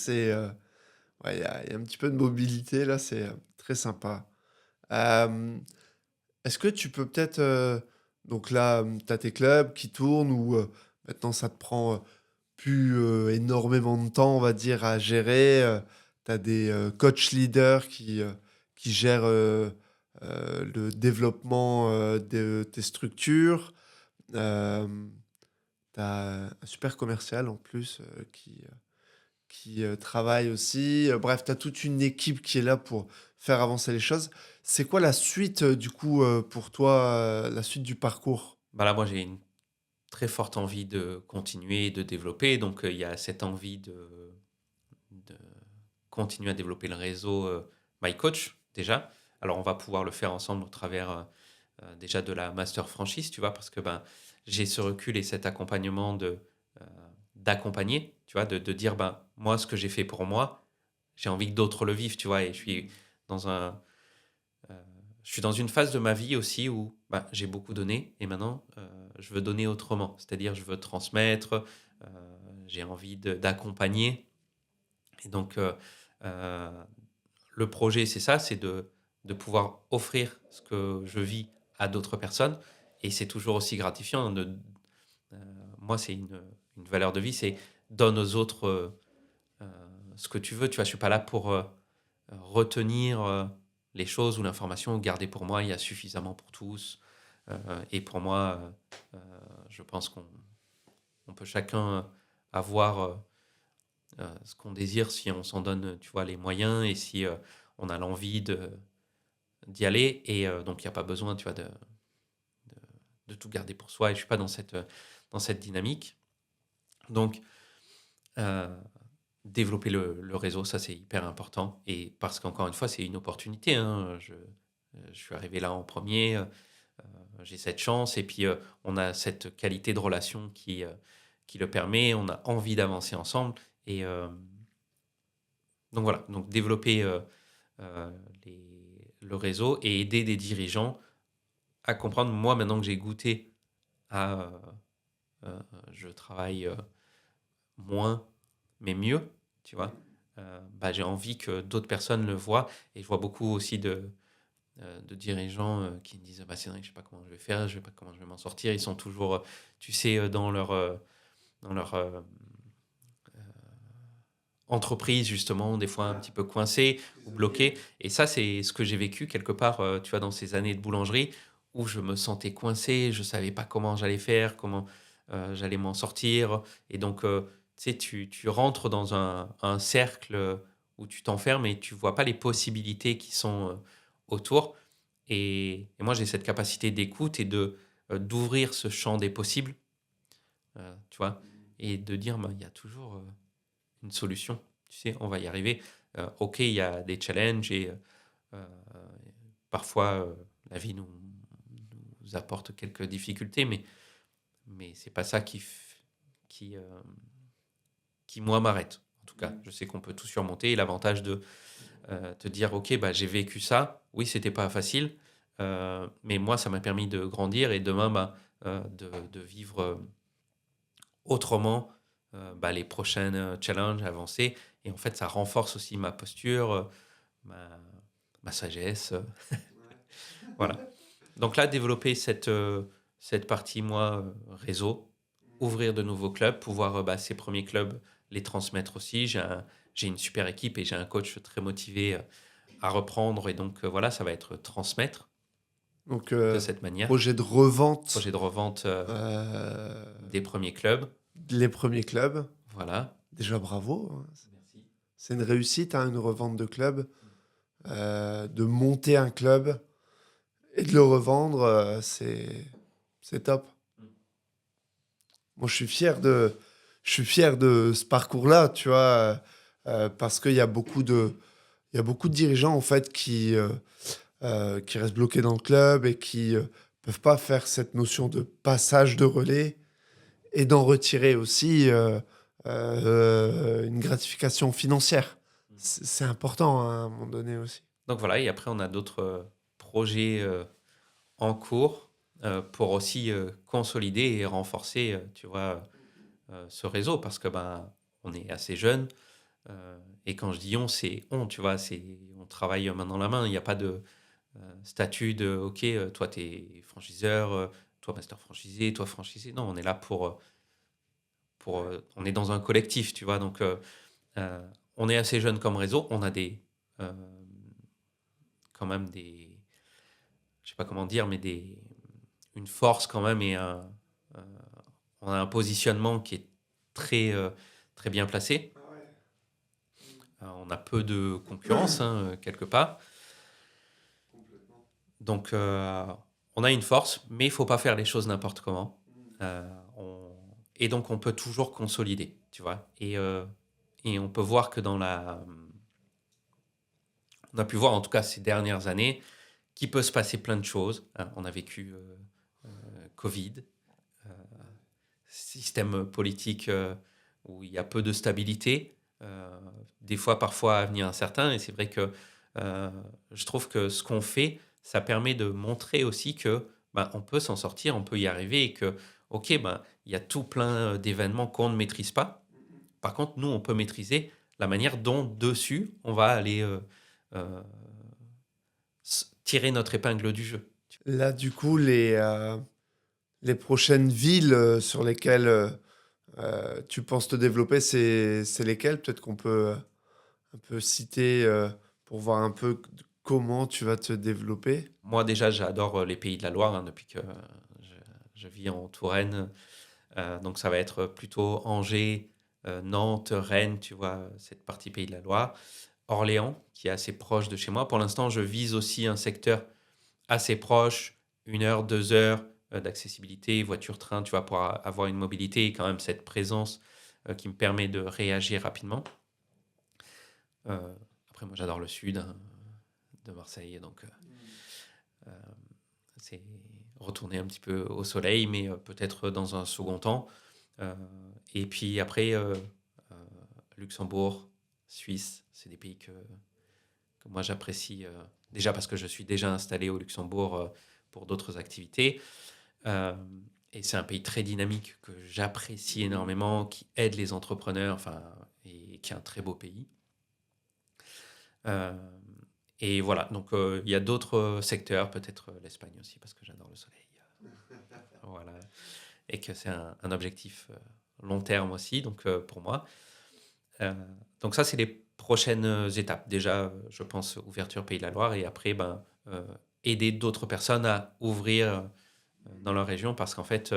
A: Ouais, il y a un petit peu de mobilité, là, c'est très sympa. Hem, Est-ce que tu peux peut-être, donc là, tu as tes clubs qui tournent ou maintenant ça te prend, plus, énormément de temps, on va dire, à gérer, tu as des, coach leaders qui gèrent, le développement, de tes structures. Tu as un super commercial en plus, qui travaillent aussi. Bref, tu as toute une équipe qui est là pour faire avancer les choses. C'est quoi la suite, du coup, pour toi, la suite du parcours?
B: Bah là, moi, j'ai une très forte envie de continuer et de développer. Donc, il y a cette envie de continuer à développer le réseau My Coach, déjà. Alors, on va pouvoir le faire ensemble au travers déjà de la master franchise, tu vois, parce que ben, j'ai ce recul et cet accompagnement euh, d'accompagner, tu vois, de dire, ben, moi, ce que j'ai fait pour moi, j'ai envie que d'autres le vivent, tu vois, et dans un, euh, je suis dans une phase de ma vie aussi où ben, j'ai beaucoup donné et maintenant, je veux donner autrement, c'est-à-dire je veux transmettre, j'ai envie d'accompagner. Et donc, euh, le projet, c'est ça, c'est de pouvoir offrir ce que je vis à d'autres personnes. Et c'est toujours aussi gratifiant. Euh, moi, c'est une valeur de vie, c'est donne aux autres ce que tu veux. Tu vois, je suis pas là pour retenir les choses ou l'information, garder pour moi, il y a suffisamment pour tous. Et pour moi, je pense qu'on peut chacun avoir ce qu'on désire si on s'en donne, tu vois, les moyens et si on a l'envie d'y aller. Et donc, il n'y a pas besoin, tu vois, de tout garder pour soi. Et je suis pas dans cette dynamique. Donc, euh, développer le réseau, ça, c'est hyper important. Et parce qu'encore une fois, c'est une opportunité. Hein. Je suis arrivé là en premier. J'ai cette chance. Et puis, on a cette qualité de relation qui le permet. On a envie d'avancer ensemble. Et donc, voilà. Donc, développer euh, le réseau et aider des dirigeants à comprendre. Moi, maintenant que j'ai goûté à je travaille moins, mais mieux, tu vois, bah, j'ai envie que d'autres personnes le voient. Et je vois beaucoup aussi de dirigeants qui me disent bah, c'est vrai que je sais pas comment je vais faire, je sais pas comment je vais m'en sortir. Ils sont toujours, tu sais, dans leur entreprise, justement, des fois un petit peu coincés ou bloqués. Et ça, c'est ce que j'ai vécu quelque part, tu vois, dans ces années de boulangerie où je me sentais coincé, je savais pas comment j'allais faire, comment j'allais m'en sortir. Et donc, tu sais, tu rentres dans un cercle où tu t'enfermes et tu vois pas les possibilités qui sont autour. Et moi, j'ai cette capacité d'écoute et d'ouvrir ce champ des possibles, tu vois, et de dire, bah, il y a toujours une solution. Tu sais, on va y arriver. Ok, il y a des challenges et euh, parfois la vie nous apporte quelques difficultés, mais c'est pas ça qui, qui moi m'arrête. En tout cas, je sais qu'on peut tout surmonter. Et l'avantage de te dire, ok, bah, j'ai vécu ça. Oui, c'était pas facile, mais moi, ça m'a permis de grandir et demain, bah, de vivre autrement bah, les prochaines challenges, avancer. Et en fait, ça renforce aussi ma posture, ma, ma sagesse. Voilà. Donc là, développer cette partie, moi, réseau, ouvrir de nouveaux clubs, pouvoir bah, ces premiers clubs les transmettre aussi. J'ai une super équipe et j'ai un coach très motivé à reprendre. Et donc, voilà, ça va être transmettre
A: Donc,
B: de cette manière.
A: projet de revente,
B: Projet de revente
A: euh,
B: des premiers clubs.
A: les premiers clubs.
B: Voilà.
A: Déjà, bravo, hein.
B: Merci.
A: C'est une réussite, hein, une revente de club. De monter un club et de le revendre, c'est top. Moi, je suis fier de ce parcours-là, tu vois, parce il y a beaucoup de dirigeants en fait qui restent bloqués dans le club et qui peuvent pas faire cette notion de passage de relais et d'en retirer aussi une gratification financière. C'est important hein, à un moment donné aussi.
B: Donc voilà, et après, on a d'autres projets en cours pour aussi consolider et renforcer, tu vois, ce réseau parce que ben, on est assez jeune. Et quand je dis on, c'est on, tu vois, on travaille main dans la main. Il n'y a pas de statut de OK, toi, tu es franchiseur, toi, master franchisé, toi, franchisé. Non, on est là on est dans un collectif, tu vois. Donc, euh, on est assez jeune comme réseau. On a euh, quand même je sais pas comment dire, mais une force quand même et on a un positionnement qui est très, très bien placé. On a peu de concurrence, quelque part. Donc, on a une force, mais il ne faut pas faire les choses n'importe comment. Euh, on- Et donc, on peut toujours consolider, tu vois. Et on peut voir que on a pu voir, en tout cas ces dernières années, qu'il peut se passer plein de choses. On a vécu Covid, euh, système politique où il y a peu de stabilité, des fois, parfois, avenir incertain. Et c'est vrai que euh, je trouve que ce qu'on fait, ça permet de montrer aussi que on peut s'en sortir, on peut y arriver et que, ok, il y a tout plein d'événements qu'on ne maîtrise pas. Par contre, nous, on peut maîtriser la manière dont, dessus, on va aller euh, tirer notre épingle du jeu.
A: Là, du coup, les prochaines villes sur lesquelles tu penses te développer, c'est lesquelles? Peut-être qu'on peut un peu citer pour voir un peu comment tu vas te développer.
B: Moi, déjà, j'adore les Pays de la Loire depuis que je, je vis en Touraine. Donc, ça va être plutôt Angers, Nantes, Rennes, tu vois, cette partie Pays de la Loire. Orléans, qui est assez proche de chez moi. Pour l'instant, je vise aussi un secteur assez proche, 1 heure, 2 heures d'accessibilité, voiture, train, tu vois, pour avoir une mobilité et quand même cette présence qui me permet de réagir rapidement. Euh, Après, moi, j'adore le sud de Marseille, donc euh, c'est retourner un petit peu au soleil, mais peut-être dans un second temps. Euh, et puis après, euh, Luxembourg, Suisse, c'est des pays que moi j'apprécie déjà parce que je suis déjà installé au Luxembourg pour d'autres activités. Euh, et c'est un pays très dynamique que j'apprécie énormément, qui aide les entrepreneurs, enfin, et qui est un très beau pays. Euh, et voilà, donc il y a d'autres secteurs, peut-être l'Espagne aussi, parce que j'adore le soleil. Voilà. Et que c'est un objectif long terme aussi, donc pour moi. Euh, donc ça, c'est les prochaines étapes. Déjà, je pense ouverture Pays de la Loire et après, aider d'autres personnes à ouvrir dans leur région parce qu'en fait,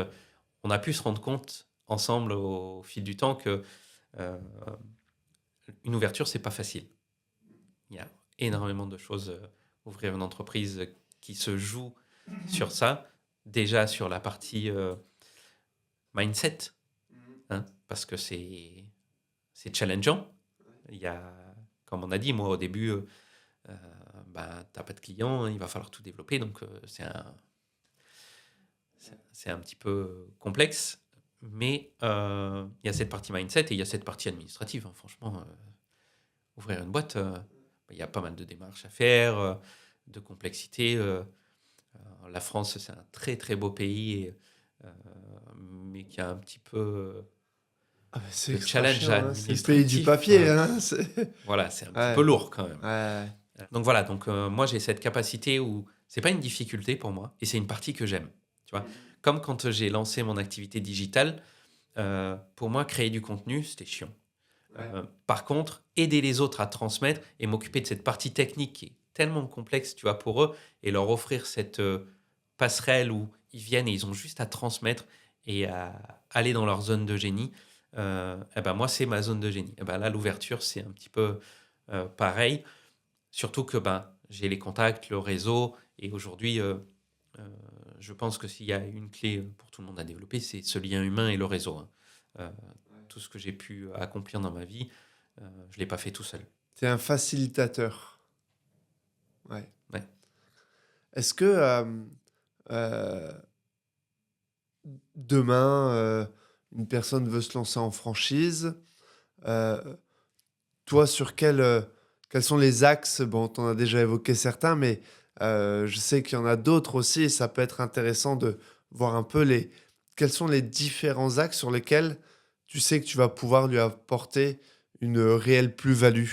B: on a pu se rendre compte ensemble au fil du temps que euh, une ouverture, c'est pas facile. Il y a énormément de choses. Ouvrir une entreprise qui se joue sur ça, déjà sur la partie mindset, parce que c'est challengeant. Il y a, comme on a dit, moi au début, t'as pas de clients, il va falloir tout développer, donc c'est un petit peu complexe. Mais il y a cette partie mindset et il y a cette partie administrative. Franchement, ouvrir une boîte, il y a pas mal de démarches à faire, de complexité. La France, c'est un très très beau pays, euh, mais qui a un petit peu
A: Ah, bah, c'est
B: de
A: extra
B: challenge
A: chiant, hein. C'est le pays du
B: administratif.
A: papier, hein.
B: Voilà, c'est un petit peu
A: Ouais,
B: lourd quand même.
A: ouais.
B: Donc voilà, donc moi j'ai cette capacité où c'est pas une difficulté pour moi et c'est une partie que j'aime. Tu vois, comme quand j'ai lancé mon activité digitale, pour moi créer du contenu c'était chiant. Par contre, aider les autres à transmettre et m'occuper de cette partie technique qui est tellement complexe, tu vois, pour eux et leur offrir cette passerelle où ils viennent et ils ont juste à transmettre et à aller dans leur zone de génie. Moi c'est ma zone de génie. Là l'ouverture c'est un petit peu pareil. Surtout que j'ai les contacts, le réseau, et aujourd'hui, euh, je pense que s'il y a une clé pour tout le monde à développer, c'est ce lien humain et le réseau. Euh, Tout ce que j'ai pu accomplir dans ma vie, je ne l'ai pas fait tout seul.
A: T'es un facilitateur. Ouais.
B: Ouais.
A: Est-ce que euh, demain, une personne veut se lancer en franchise, euh, toi, sur quels sont les axes? Bon, tu en as déjà évoqué certains, mais je sais qu'il y en a d'autres aussi, et ça peut être intéressant de voir un peu quels sont les différents axes sur lesquels tu sais que tu vas pouvoir lui apporter une réelle plus-value.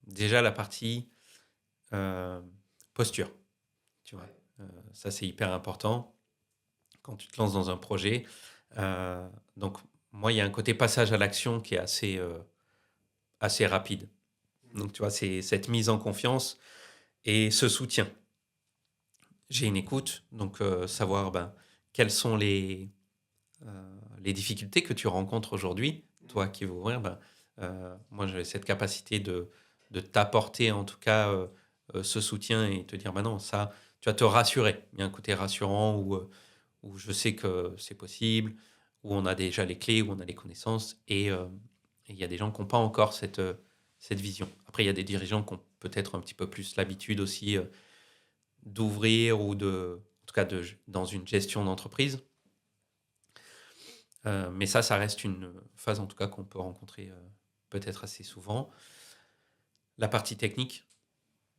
B: Déjà, la partie euh, posture, tu vois. Ça, c'est hyper important quand tu te lances dans un projet. Donc, moi, il y a un côté passage à l'action qui est assez rapide. Donc, tu vois, c'est cette mise en confiance et ce soutien. J'ai une écoute, donc savoir quelles sont les difficultés que tu rencontres aujourd'hui, toi qui veux ouvrir. Moi, j'ai cette capacité de t'apporter en tout cas ce soutien et te dire, bah non, ça, tu vas te rassurer. Il y a un côté rassurant où je sais que c'est possible, où on a déjà les clés, où on a les connaissances, et il y a des gens qui n'ont pas encore cette vision. Après, il y a des dirigeants qui ont peut-être un petit peu plus l'habitude aussi d'ouvrir ou en tout cas dans une gestion d'entreprise. Mais ça reste une phase en tout cas qu'on peut rencontrer peut-être assez souvent. La partie technique,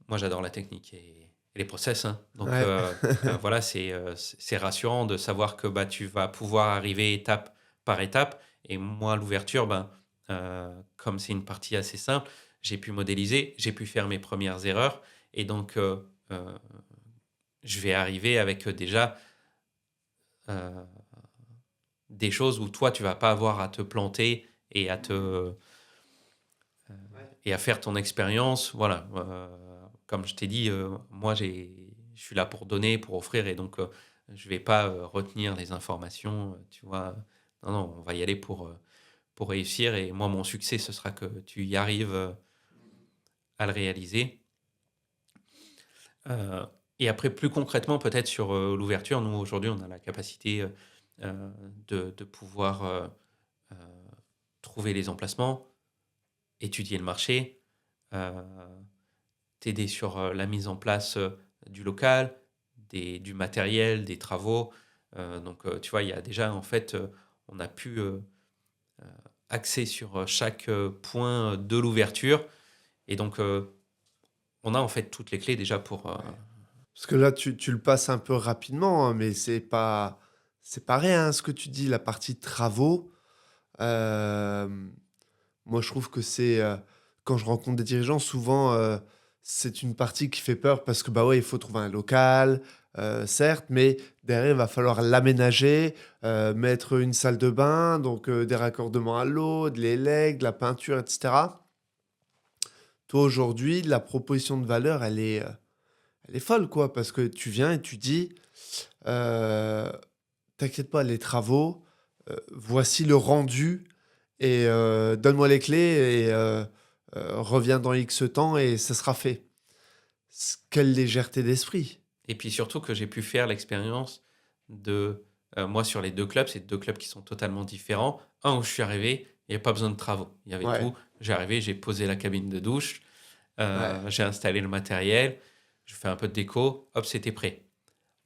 B: moi j'adore la technique et les process. Hein. Donc
A: Ouais.
B: voilà, c'est rassurant de savoir que tu vas pouvoir arriver étape par étape. Et moi, l'ouverture, comme c'est une partie assez simple, j'ai pu modéliser, j'ai pu faire mes premières erreurs. Et donc, je vais arriver avec déjà euh, des choses où toi, tu vas pas avoir à te planter et et à faire ton expérience. Voilà. Comme je t'ai dit, moi, je suis là pour donner, pour offrir, et donc je vais pas retenir les informations. Tu vois, non, non, on va y aller pour réussir. Et moi, mon succès, ce sera que tu y arrives à le réaliser. Euh, et après, plus concrètement, peut-être sur l'ouverture, nous, aujourd'hui, on a la capacité de pouvoir euh, trouver les emplacements, étudier le marché, euh, t'aider sur la mise en place du local, du matériel, des travaux. Donc, tu vois, il y a déjà, en fait, on a pu axer sur chaque point de l'ouverture. Et donc, on a en fait toutes les clés déjà pour...
A: Parce que là, tu le passes un peu rapidement, hein, mais c'est pas rien ce que tu dis, la partie travaux. Moi, je trouve que quand je rencontre des dirigeants, souvent, c'est une partie qui fait peur parce que, bah ouais, il faut trouver un local, certes, mais derrière, il va falloir l'aménager, mettre une salle de bain, donc des raccordements à l'eau, de l'élec, de la peinture, etc. Toi, aujourd'hui, la proposition de valeur, elle est folle, quoi, parce que tu viens et tu dis, euh, t'inquiète pas, les travaux, voici le rendu et donne-moi les clés et reviens dans X temps et ça sera fait. Quelle légèreté d'esprit.
B: Et puis surtout que j'ai pu faire l'expérience de... moi, sur les deux clubs, c'est deux clubs qui sont totalement différents. Un où je suis arrivé, il n'y avait pas besoin de travaux. Il y avait
A: Ouais,
B: tout. J'ai arrivé, j'ai posé la cabine de douche,
A: ouais.
B: j'ai installé le matériel, je fais un peu de déco, hop, c'était prêt.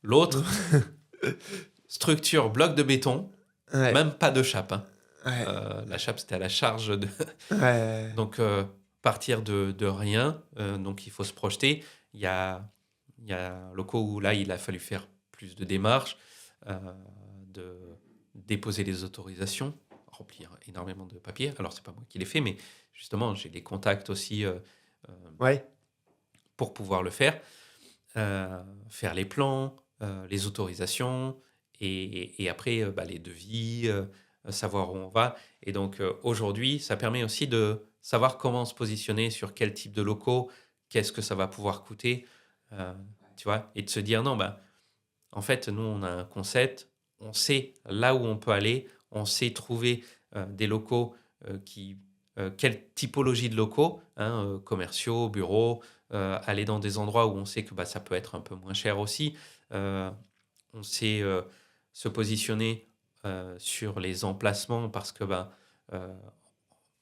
B: L'autre, structure, bloc de béton,
A: Ouais,
B: même pas de chape. Hein.
A: ouais,
B: La chape, c'était à la charge de...
A: ouais.
B: Donc, partir de rien, donc il faut se projeter. Il y a un locaux où là, il a fallu faire plus de démarches, euh, de déposer les autorisations, remplir énormément de papiers. Alors, c'est pas moi qui l'ai fait, mais justement, j'ai les contacts aussi euh,
A: Ouais.
B: pour pouvoir le faire. Faire les plans, les autorisations, et après les devis, savoir où on va. Et donc aujourd'hui, ça permet aussi de savoir comment se positionner sur quel type de locaux, qu'est-ce que ça va pouvoir coûter, euh, tu vois, et de se dire non, en fait, nous, on a un concept, on sait là où on peut aller, on sait trouver des locaux quelle typologie de locaux, hein, commerciaux, bureaux, aller dans des endroits où on sait que ça peut être un peu moins cher aussi. Euh, on sait se positionner sur les emplacements parce que euh,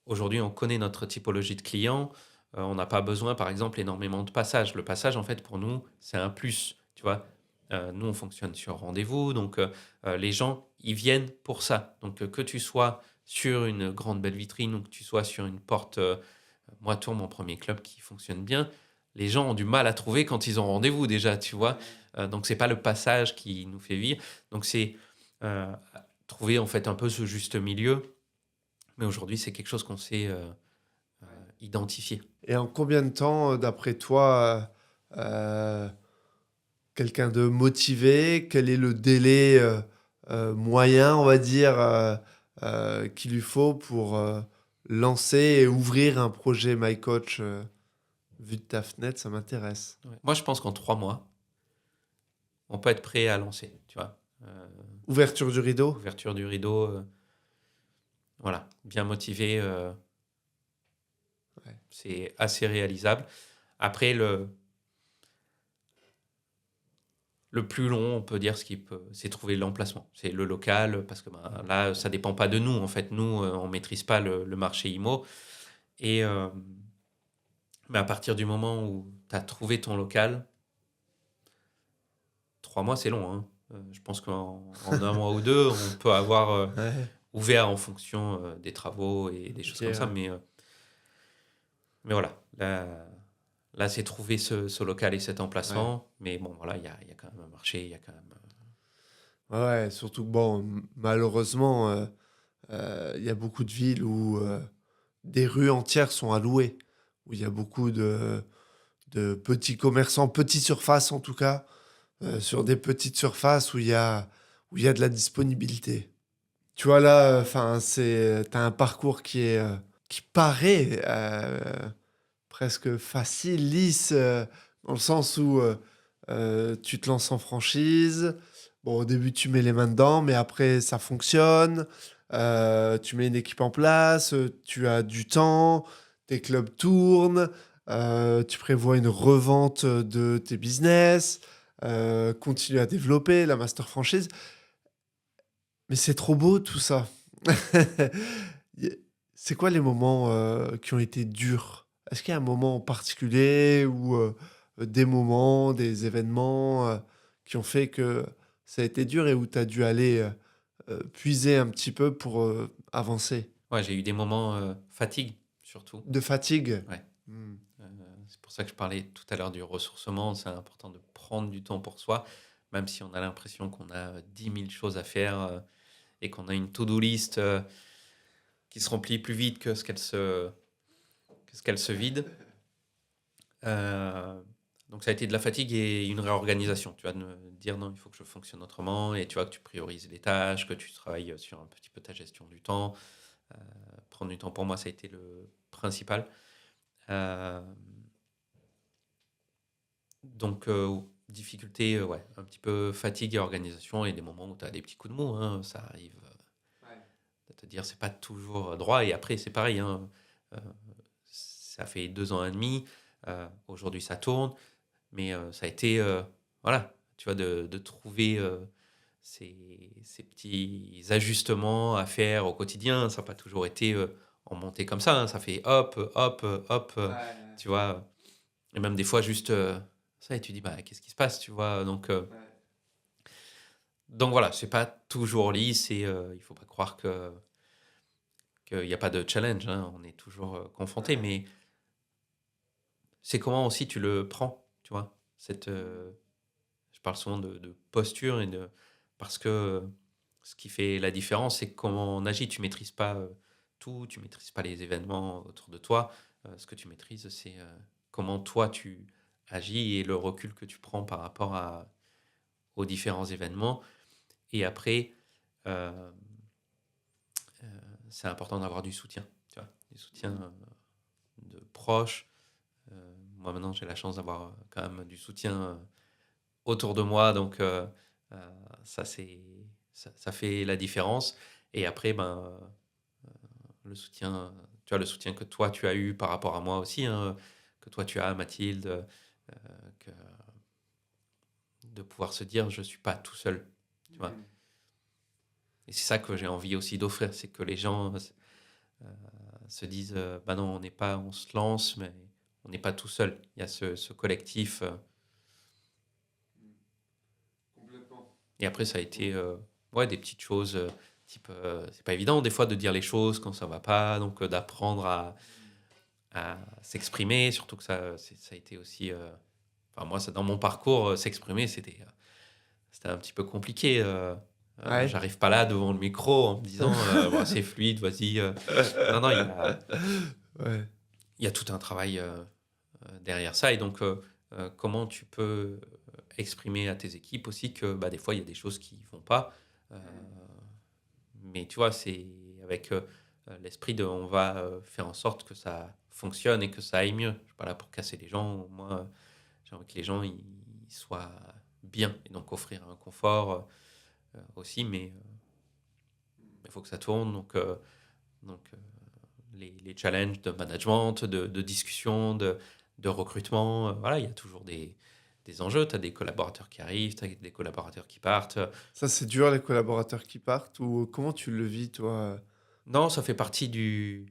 B: aujourd'hui, on connaît notre typologie de clients. On n'a pas besoin, par exemple, énormément de passages. Le passage, en fait, pour nous, c'est un plus. Tu vois, nous, on fonctionne sur rendez-vous. Donc, les gens, ils viennent pour ça. Donc, que tu sois sur une grande belle vitrine ou que tu sois sur une porte, moi, Tours, mon premier club qui fonctionne bien, les gens ont du mal à trouver quand ils ont rendez-vous déjà, tu vois. Donc, c'est pas le passage qui nous fait vivre. Donc, c'est euh, trouver, en fait, un peu ce juste milieu, mais aujourd'hui, c'est quelque chose qu'on sait identifier.
A: Et en combien de temps, d'après toi, euh, quelqu'un de motivé, quel est le délai moyen, on va dire, qu'il lui faut pour lancer et ouvrir un projet MyCoach vu de ta fenêtre, ça m'intéresse.
B: Ouais. Moi, je pense qu'en 3 mois, on peut être prêt à lancer, tu vois.
A: Ouverture du rideau?
B: Ouverture du rideau, voilà, bien motivé.
A: Ouais.
B: c'est assez réalisable. Après, le plus long, on peut dire, c'est trouver l'emplacement. C'est le local, parce que là, ça ne dépend pas de nous. En fait, nous, on ne maîtrise pas le marché IMO. Et, mais à partir du moment où tu as trouvé ton local, 3 mois, c'est long. Hein. Je pense qu'en un mois ou deux, on peut avoir
A: Ouais,
B: ouvert en fonction des travaux et des
A: ok,
B: choses comme ça.
A: ouais.
B: Mais voilà, là c'est trouver ce local et cet
A: Ouais.
B: emplacement. Mais bon, voilà, il y a quand même un marché, il y a quand même...
A: Ouais, surtout que bon, malheureusement, il y a beaucoup de villes où des rues entières sont allouées, où il y a beaucoup de petits commerçants, petites surfaces en tout cas, sur des petites surfaces où il y a de la disponibilité. Tu vois là, enfin, t'as un parcours qui paraît presque facile, lisse, dans le sens où tu te lances en franchise. Bon, au début, tu mets les mains dedans, mais après, ça fonctionne. Tu mets une équipe en place, tu as du temps, tes clubs tournent, tu prévois une revente de tes business, continue à développer la master franchise. Mais c'est trop beau tout ça. Y- C'est quoi les moments qui ont été durs? Est-ce qu'il y a un moment en particulier ou des moments, des événements qui ont fait que ça a été dur et où tu as dû aller puiser un petit peu pour avancer?
B: Ouais, j'ai eu des moments fatigue, surtout.
A: De fatigue?
B: Ouais.
A: Hmm.
B: Euh, c'est pour ça que je parlais tout à l'heure du ressourcement. C'est important de prendre du temps pour soi, même si on a l'impression qu'on a 10 000 choses à faire et qu'on a une to-do list qui se remplit plus vite que ce qu'elle se vide. Euh, donc ça a été de la fatigue et une réorganisation. Tu vas me dire non, il faut que je fonctionne autrement et tu vois que tu priorises les tâches, que tu travailles sur un petit peu ta gestion du temps. Euh, Prendre du temps pour moi, ça a été le principal. Euh, donc difficulté, ouais, un petit peu fatigue et organisation et des moments où tu as des petits coups de mou. Hein, ça arrive de te dire c'est pas toujours droit et après c'est pareil. Hein, euh, ça fait 2 ans et demi. Aujourd'hui ça tourne. Mais ça a été, voilà, tu vois, de trouver ces petits ajustements à faire au quotidien. Ça n'a pas toujours été en montée comme ça. Hein. Ça fait hop, hop, hop,
A: Ouais,
B: tu vois. Et même des fois, juste ça, et tu dis, bah, qu'est-ce qui se passe, tu vois. Donc voilà, c'est pas toujours lisse et il faut pas croire qu'il n'y a pas de challenge. Hein. On est toujours confronté,
A: ouais.
B: mais c'est comment aussi tu le prends, tu vois. Je parle souvent de posture parce que ce qui fait la différence, c'est comment on agit. Tu maîtrises pas tout, tu maîtrises pas les événements autour de toi. Ce que tu maîtrises, c'est comment toi tu agis et le recul que tu prends par rapport aux différents événements. Et après, euh, euh, c'est important d'avoir du soutien, tu vois, du soutien de proches. Moi maintenant, j'ai la chance d'avoir quand même du soutien autour de moi. Donc, ça, ça fait la différence. Et après, ben, le soutien, tu vois, le soutien que toi, tu as eu par rapport à moi aussi, hein, que toi, tu as, Mathilde, que, de pouvoir se dire, je ne suis pas tout seul. Tu vois. Et c'est ça que j'ai envie aussi d'offrir, c'est que les gens se disent, bah non, on se lance, mais on n'est pas tout seul. Il y a ce collectif.
A: Complètement.
B: Et après, ça a été ouais, des petites choses, type, c'est pas évident des fois de dire les choses quand ça va pas, donc d'apprendre à s'exprimer, surtout que ça a été aussi, enfin moi, dans mon parcours, s'exprimer, c'était un petit peu compliqué.
A: Ouais.
B: J'arrive pas là devant le micro en me disant, bon, c'est fluide, vas-y. Non, non,
A: Ouais.
B: il y a tout un travail derrière ça. Et donc, comment tu peux exprimer à tes équipes aussi que bah, des fois, il y a des choses qui vont pas. Euh, mais tu vois, c'est avec l'esprit de on va faire en sorte que ça fonctionne et que ça aille mieux. Je suis pas là pour casser les gens. Moi, j'ai envie que les gens ils soient bien et donc offrir un confort aussi. Mais il faut que ça tourne. Donc les challenges de management, de discussion, de recrutement. Voilà, il y a toujours des enjeux. Tu as des collaborateurs qui arrivent, tu as des collaborateurs qui partent.
A: Ça, c'est dur, les collaborateurs qui partent, ou comment tu le vis, toi?
B: Non, ça fait partie du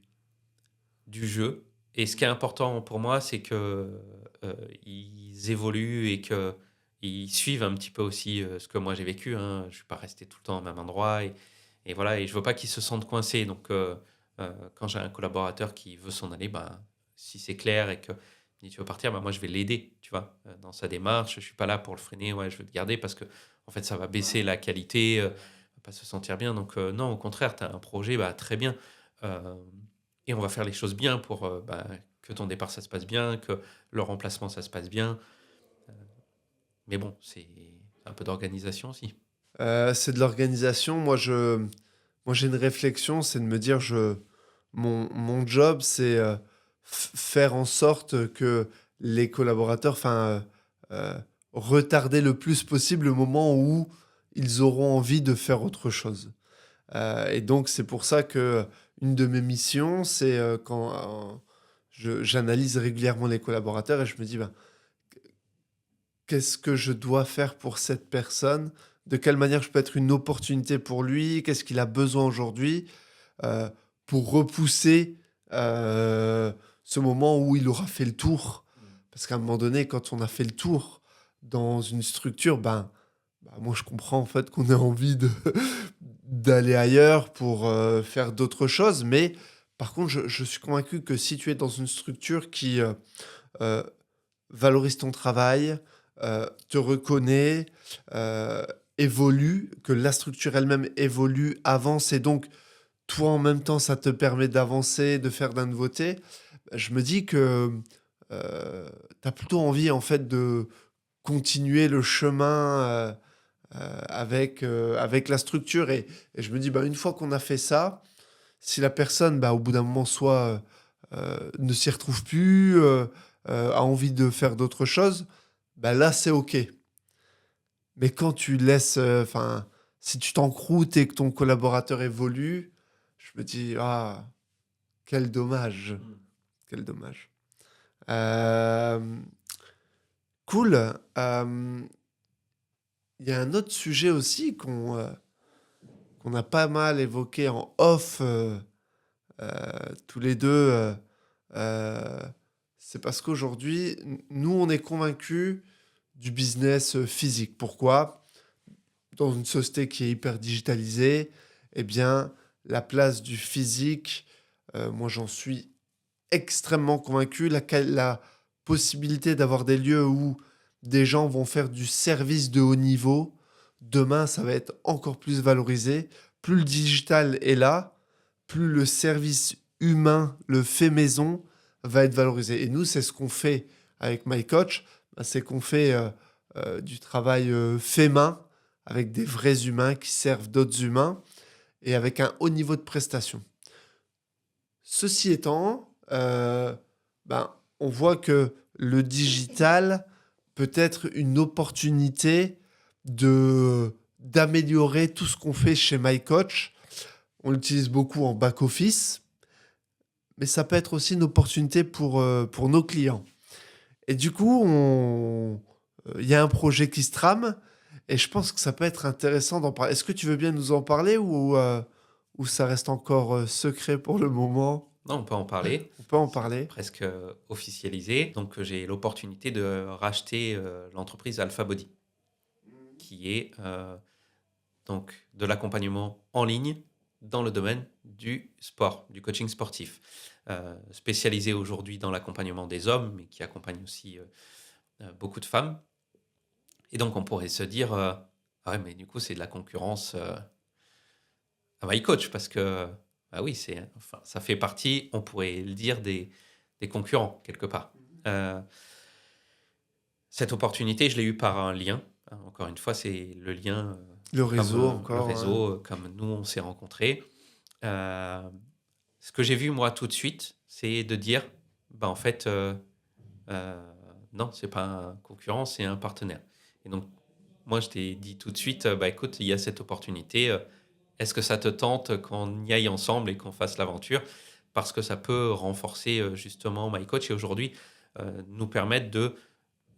B: jeu. Et ce qui est important pour moi, c'est que ils évoluent et que ils suivent un petit peu aussi ce que moi j'ai vécu. Hein. Je suis pas resté tout le temps au même endroit et voilà. Et je veux pas qu'ils se sentent coincés. Donc, quand j'ai un collaborateur qui veut s'en aller, ben, si c'est clair et que il dit tu veux partir, ben, moi je vais l'aider, tu vois, dans sa démarche. Je suis pas là pour le freiner. Ouais, je veux te garder parce que en fait ça va baisser la qualité, va pas se sentir bien. Donc non, au contraire, tu as un projet, bah, très bien. Euh, et on va faire les choses bien pour bah, que ton départ, ça se passe bien, que le remplacement, ça se passe bien. Mais bon, c'est un peu d'organisation aussi.
A: C'est de l'organisation. Moi, j'ai une réflexion, c'est de me dire, mon job, c'est faire en sorte que les collaborateurs, retarder le plus possible le moment où ils auront envie de faire autre chose. Et donc, c'est pour ça que une de mes missions, c'est quand j'analyse régulièrement les collaborateurs et je me dis, ben, qu'est-ce que je dois faire pour cette personne? De quelle manière je peux être une opportunité pour lui? Qu'est-ce qu'il a besoin aujourd'hui euh, pour repousser euh, ce moment où il aura fait le tour? Parce qu'à un moment donné, quand on a fait le tour dans une structure, moi je comprends en fait qu'on ait envie d'aller ailleurs pour faire d'autres choses. Mais par contre, je suis convaincu que si tu es dans une structure qui euh, valorise ton travail, te reconnaît, euh, évolue, que la structure elle-même évolue, avance, et donc toi en même temps ça te permet d'avancer, de faire de la nouveauté, je me dis que tu as plutôt envie en fait de continuer le chemin avec la structure. Et je me dis, une fois qu'on a fait ça, si la personne, au bout d'un moment, soit ne s'y retrouve plus, a envie de faire d'autres choses, là, c'est OK. Mais quand tu laisses, si tu t'encroutes et que ton collaborateur évolue, je me dis, ah, quel dommage. Quel dommage. Euh, cool. Il y a un autre sujet aussi qu'on a pas mal évoqué en off, tous les deux. Euh, c'est parce qu'aujourd'hui, nous, on est convaincus du business physique. Pourquoi? Dans une société qui est hyper digitalisée, eh bien, la place du physique, moi, j'en suis extrêmement convaincu. La possibilité d'avoir des lieux où des gens vont faire du service de haut niveau, demain, ça va être encore plus valorisé. Plus le digital est là, plus le service humain, le fait maison, va être valorisé. Et nous, c'est ce qu'on fait avec MyCoach. C'est qu'on fait du travail fait main avec des vrais humains qui servent d'autres humains et avec un haut niveau de prestation. Ceci étant, on voit que le digital peut être une opportunité d'améliorer tout ce qu'on fait chez MyCoach. On l'utilise beaucoup en back-office, mais ça peut être aussi une opportunité pour nos clients. Et du coup, il y a un projet qui se trame, et je pense que ça peut être intéressant d'en parler. Est-ce que tu veux bien nous en parler ou ça reste encore secret pour le moment?
B: Non, on peut en parler.
A: On peut en
B: C'est
A: parler.
B: presque officialisé. Donc, j'ai l'opportunité de racheter l'entreprise AlphaBody, qui est donc de l'accompagnement en ligne dans le domaine du sport, du coaching sportif. Spécialisé aujourd'hui dans l'accompagnement des hommes, mais qui accompagne aussi beaucoup de femmes. Et donc, on pourrait se dire, ah ouais, mais du coup, c'est de la concurrence à MyCoach, parce que, ah oui, enfin, ça fait partie, on pourrait le dire, des concurrents, quelque part. Euh, Cette opportunité, je l'ai eue par un lien. Encore une fois, c'est le lien,
A: Le
B: comme
A: réseau
B: le
A: encore.
B: réseau, comme nous, on s'est rencontrés. Euh, Ce que j'ai vu, moi, tout de suite, c'est de dire, en fait, non, c'est pas un concurrent, c'est un partenaire. Et donc, moi, je t'ai dit tout de suite, écoute, il y a cette opportunité. Est-ce que ça te tente qu'on y aille ensemble et qu'on fasse l'aventure? parce que ça peut renforcer justement MyCoach et aujourd'hui nous permettre de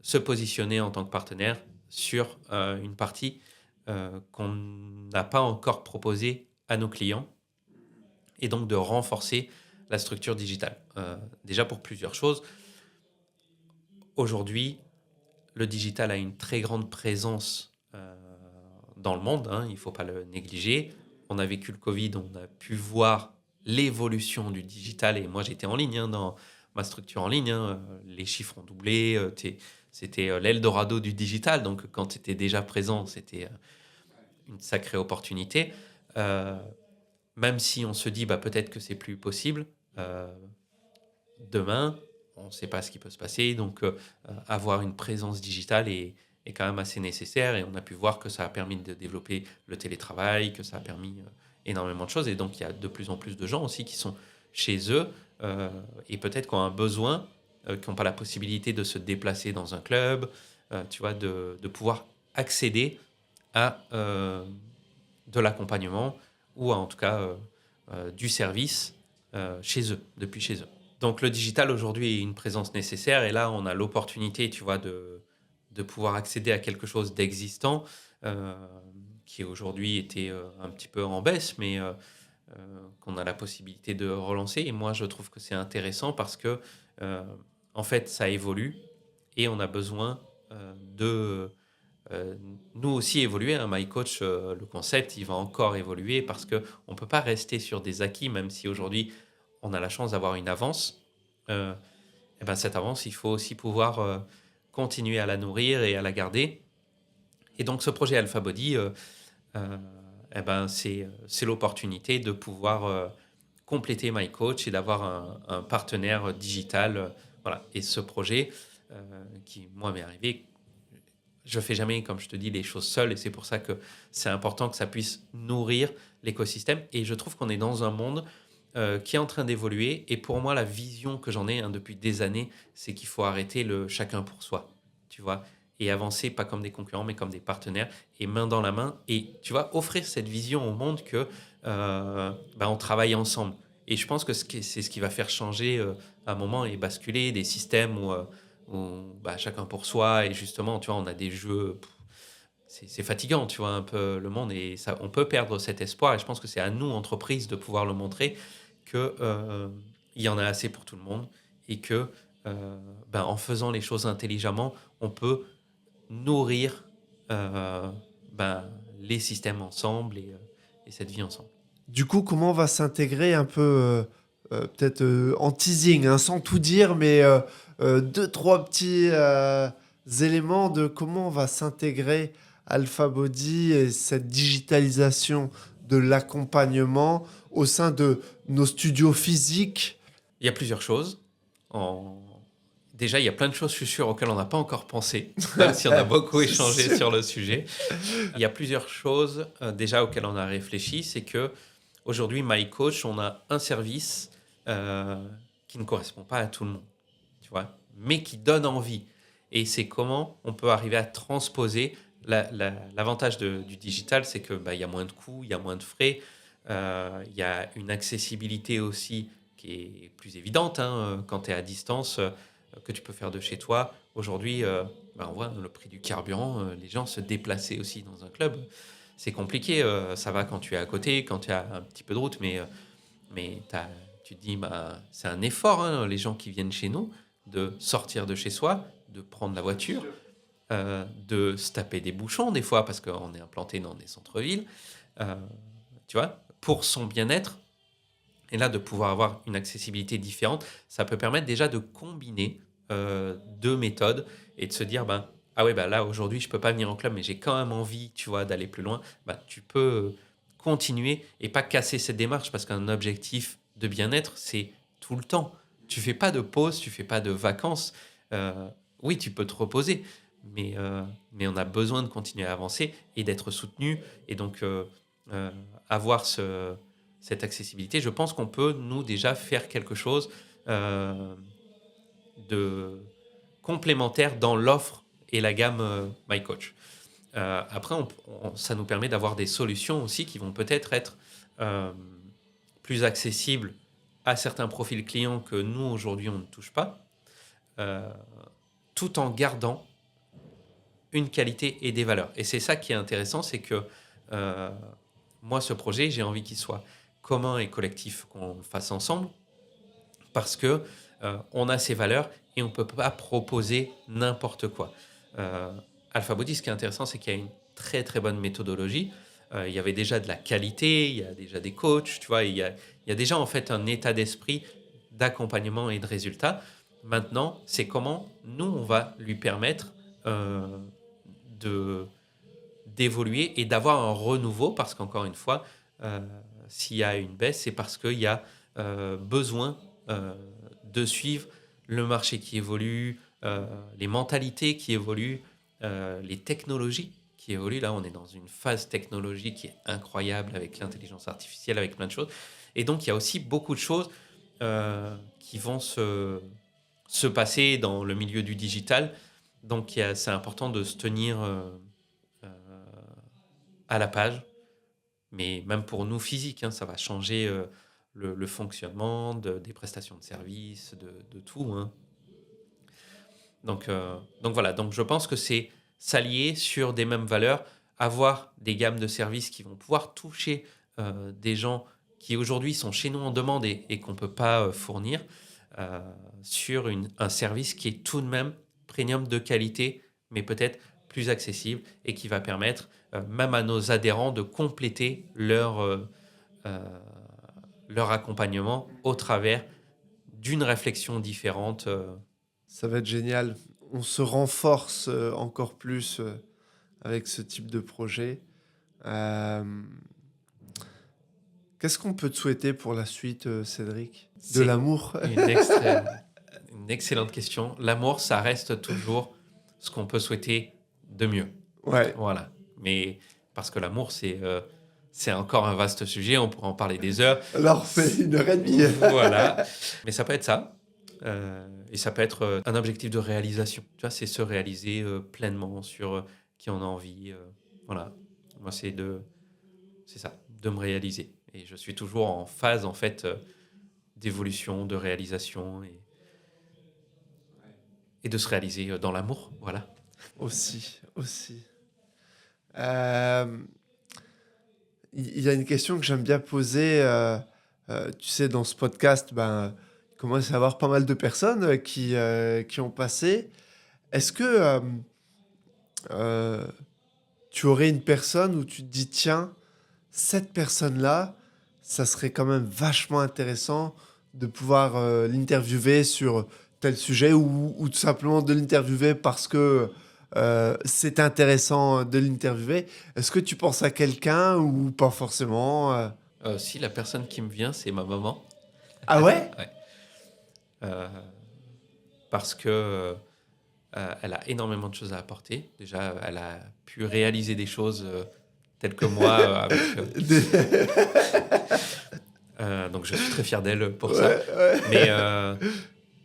B: se positionner en tant que partenaire sur une partie qu'on n'a pas encore proposée à nos clients et donc de renforcer la structure digitale. Déjà pour plusieurs choses. Aujourd'hui, le digital a une très grande présence dans le monde, hein, il ne faut pas le négliger. On a vécu le Covid, on a pu voir l'évolution du digital et moi j'étais en ligne dans ma structure en ligne, les chiffres ont doublé, c'était l'Eldorado du digital, donc quand tu étais déjà présent, c'était une sacrée opportunité. Même si on se dit peut-être que c'est plus possible, demain, on ne sait pas ce qui peut se passer, donc avoir une présence digitale est quand même assez nécessaire et on a pu voir que ça a permis de développer le télétravail, que ça a permis énormément de choses et donc il y a de plus en plus de gens aussi qui sont chez eux et peut-être qui ont un besoin, qui n'ont pas la possibilité de se déplacer dans un club, tu vois, de pouvoir accéder à de l'accompagnement ou en tout cas du service chez eux, depuis chez eux. Donc le digital aujourd'hui est une présence nécessaire et là on a l'opportunité, tu vois, de pouvoir accéder à quelque chose d'existant qui aujourd'hui était un petit peu en baisse, mais qu'on a la possibilité de relancer. Et moi je trouve que c'est intéressant parce que en fait ça évolue et on a besoin de nous aussi évoluer. Hein. MyCoach, le concept, il va encore évoluer parce qu'on ne peut pas rester sur des acquis, même si aujourd'hui on a la chance d'avoir une avance. Et ben cette avance, il faut aussi pouvoir continuer à la nourrir et à la garder. Et donc ce projet Alpha Body, eh ben c'est l'opportunité de pouvoir compléter MyCoach et d'avoir un partenaire digital. Voilà. Et ce projet qui, moi, m'est arrivé, je fais jamais, comme je te dis, les choses seul et c'est pour ça que c'est important que ça puisse nourrir l'écosystème. Et je trouve qu'on est dans un monde qui est en train d'évoluer. Et pour moi, la vision que j'en ai depuis des années, c'est qu'il faut arrêter le chacun pour soi, tu vois, et avancer pas comme des concurrents, mais comme des partenaires, et main dans la main. Et tu vois, offrir cette vision au monde que on travaille ensemble. Et je pense que c'est ce qui va faire changer à un moment et basculer des systèmes où chacun pour soi. Et justement, tu vois, on a des jeux. C'est fatigant, tu vois, un peu le monde. Et ça, on peut perdre cet espoir. Et je pense que c'est à nous, entreprises, de pouvoir le montrer que il y en a assez pour tout le monde et que en faisant les choses intelligemment, on peut nourrir euh, les systèmes ensemble et cette vie ensemble.
A: Du coup, comment va s'intégrer un peu, peut-être en teasing, hein, sans tout dire, mais deux, trois petits éléments de comment va s'intégrer Alpha Body et cette digitalisation de l'accompagnement au sein de nos studios physiques.
B: Il y a plusieurs choses. En... Déjà, il y a plein de choses, je suis sûr, auxquelles on n'a pas encore pensé, même si on a beaucoup
A: C'est
B: échangé
A: sûr.
B: sur le sujet. Il y a plusieurs choses déjà auxquelles on a réfléchi. C'est que aujourd'hui, MyCoach, on a un service qui ne correspond pas à tout le monde, tu vois, mais qui donne envie. Et c'est comment on peut arriver à transposer. L'avantage du digital, c'est que il y a moins de coûts, il y a moins de frais, il y a une accessibilité aussi qui est plus évidente quand tu es à distance, que tu peux faire de chez toi. Aujourd'hui, on voit le prix du carburant, les gens se déplacer aussi dans un club. C'est compliqué, ça va quand tu es à côté, quand tu as un petit peu de route, mais tu te dis, c'est un effort, hein, les gens qui viennent chez nous, de sortir de chez soi, de prendre la voiture, de se taper des bouchons des fois, parce qu'on est implanté dans des centres-villes, euh, tu vois, pour son bien-être. Et là, de pouvoir avoir une accessibilité différente, ça peut permettre déjà de combiner deux méthodes et de se dire, ah ouais, là, aujourd'hui, je peux pas venir en club, mais j'ai quand même envie, tu vois, d'aller plus loin. Tu peux continuer et pas casser cette démarche parce qu'un objectif de bien-être, c'est tout le temps. Tu fais pas de pause, tu fais pas de vacances. Oui, tu peux te reposer, mais on a besoin de continuer à avancer et d'être soutenu. Et donc, avoir cette accessibilité, je pense qu'on peut, nous, déjà faire quelque chose de complémentaire dans l'offre et la gamme MyCoach. Après, ça nous permet d'avoir des solutions aussi qui vont peut-être être plus accessibles à certains profils clients que nous, aujourd'hui, on ne touche pas, tout en gardant une qualité et des valeurs. Et c'est ça qui est intéressant, c'est que moi, ce projet, j'ai envie qu'il soit commun et collectif, qu'on le fasse ensemble, parce que on a ces valeurs et on ne peut pas proposer n'importe quoi. Alpha Body, ce qui est intéressant, c'est qu'il y a une très très bonne méthodologie. Il y avait déjà de la qualité, il y a déjà des coachs, tu vois, il y a déjà en fait un état d'esprit d'accompagnement et de résultats. Maintenant, c'est comment nous, on va lui permettre d'évoluer et d'avoir un renouveau, parce qu'encore une fois, s'il y a une baisse, c'est parce qu'il y a besoin de suivre le marché qui évolue, les mentalités qui évoluent, les technologies qui évoluent. Là, on est dans une phase technologique qui est incroyable avec l'intelligence artificielle, avec plein de choses. Et donc, il y a aussi beaucoup de choses qui vont se passer dans le milieu du digital. Donc, c'est important de se tenir à la page. Mais même pour nous physiques, hein, ça va changer le fonctionnement des prestations de services, de tout. Hein. Donc voilà, donc je pense que c'est s'allier sur des mêmes valeurs, avoir des gammes de services qui vont pouvoir toucher des gens qui aujourd'hui sont chez nous en demande et qu'on ne peut pas fournir, sur un service qui est tout de même premium de qualité, mais peut-être plus accessible et qui va permettre même à nos adhérents de compléter leur accompagnement au travers d'une réflexion différente.
A: Ça va être génial. On se renforce encore plus avec ce type de projet. Euh, Qu'est-ce qu'on peut te souhaiter pour la suite, Cédric? De
B: C'est
A: l'amour?
B: une excellente question. L'amour, ça reste toujours ce qu'on peut souhaiter de mieux.
A: Ouais.
B: Voilà. Mais parce que l'amour, c'est encore un vaste sujet. On pourrait en parler des heures.
A: Alors, on fait 1h30.
B: Voilà. Mais ça peut être ça. Et ça peut être un objectif de réalisation. Tu vois, c'est se réaliser pleinement sur qui on a envie. Voilà. Moi, c'est ça, de me réaliser. Et je suis toujours en phase, en fait, d'évolution, de réalisation et de se réaliser dans l'amour. Voilà.
A: Aussi. Euh, Il y a une question que j'aime bien poser. Tu sais, dans ce podcast, il commence à y avoir pas mal de personnes qui ont passé. Est-ce que euh, tu aurais une personne où tu te dis, tiens, cette personne-là, ça serait quand même vachement intéressant de pouvoir l'interviewer sur tel sujet ou tout simplement de l'interviewer parce que c'est intéressant de l'interviewer. Est-ce que tu penses à quelqu'un ou pas forcément
B: Si la personne qui me vient, c'est ma maman.
A: Ah ouais?
B: Ouais. Euh, parce que elle a énormément de choses à apporter. Déjà, elle a pu réaliser des choses telles que moi. Donc, je suis très fier d'elle pour ça.
A: Ouais.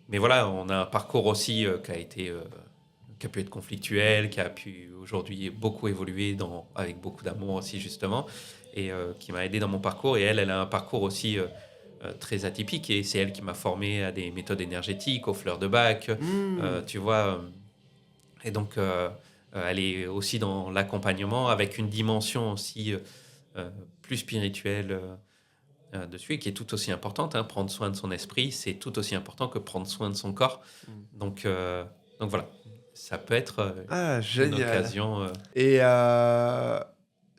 B: Mais voilà, on a un parcours aussi qui a pu être conflictuel, qui a pu aujourd'hui beaucoup évoluer avec beaucoup d'amour aussi, justement, et qui m'a aidé dans mon parcours. Et elle a un parcours aussi très atypique, et c'est elle qui m'a formé à des méthodes énergétiques, aux fleurs de Bach, tu vois. Et donc, elle est aussi dans l'accompagnement, avec une dimension aussi plus spirituelle dessus, et qui est tout aussi importante. Hein. Prendre soin de son esprit, c'est tout aussi important que prendre soin de son corps. Donc voilà, ça peut être une
A: Génial.
B: occasion.
A: Et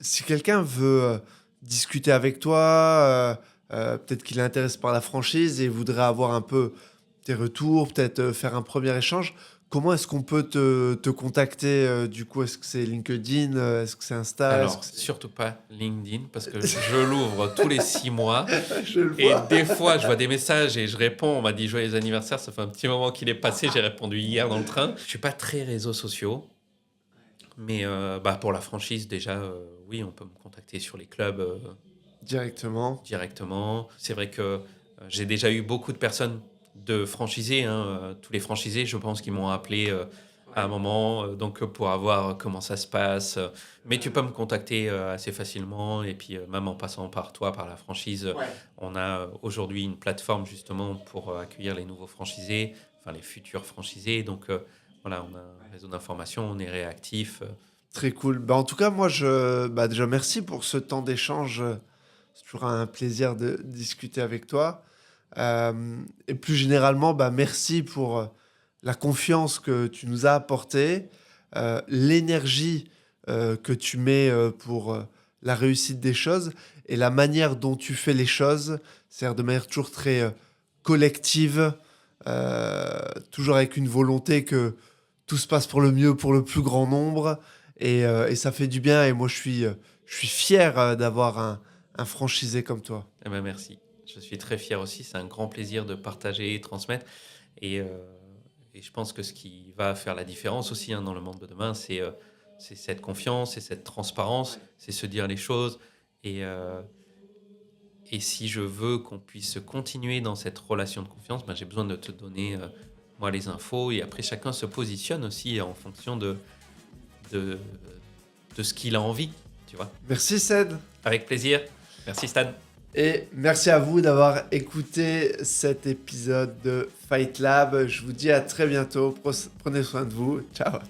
A: si quelqu'un veut discuter avec toi, peut-être qu'il est intéressé par la franchise et voudrait avoir un peu tes retours, peut-être faire un premier échange, comment est-ce qu'on peut te contacter du coup, est-ce que c'est LinkedIn, est-ce que c'est Insta?
B: Alors, surtout pas LinkedIn, parce que je l'ouvre tous les 6 mois.
A: Je le
B: Et
A: vois.
B: des fois, je vois des messages et je réponds. On m'a dit joyeux anniversaire, ça fait un petit moment qu'il est passé. J'ai répondu hier dans le train. Je suis pas très réseaux sociaux. Mais pour la franchise, déjà, oui, on peut me contacter sur les clubs directement. C'est vrai que j'ai déjà eu beaucoup de personnes de franchisés. Hein, tous les franchisés, je pense qu'ils m'ont appelé à un moment, donc pour avoir comment ça se passe. Mais tu peux me contacter assez facilement. Et puis, même en passant par toi, par la franchise, on a aujourd'hui une plateforme justement pour accueillir les nouveaux franchisés, enfin les futurs franchisés. Donc, voilà, on a un réseau d'information, on est réactif.
A: Très cool. Bah, en tout cas, moi, déjà, merci pour ce temps d'échange. C'est toujours un plaisir de discuter avec toi. Et plus généralement, bah, merci pour la confiance que tu nous as apportée, l'énergie que tu mets pour la réussite des choses et la manière dont tu fais les choses, c'est-à-dire de manière toujours très collective, toujours avec une volonté que tout se passe pour le mieux, pour le plus grand nombre. Et ça fait du bien. Et moi, je suis fier d'avoir un franchisé comme toi.
B: Eh ben, merci. Je suis très fier aussi. C'est un grand plaisir de partager et transmettre. Et, et je pense que ce qui va faire la différence aussi dans le monde de demain, c'est cette confiance, c'est cette transparence, c'est se dire les choses. Et, et si je veux qu'on puisse continuer dans cette relation de confiance, ben, j'ai besoin de te donner moi les infos. Et après, chacun se positionne aussi en fonction de, de ce qu'il a envie. Tu vois.
A: Merci, Ced.
B: Avec plaisir. Merci, Stan.
A: Et merci à vous d'avoir écouté cet épisode de Fight Lab. Je vous dis à très bientôt. Prenez soin de vous. Ciao.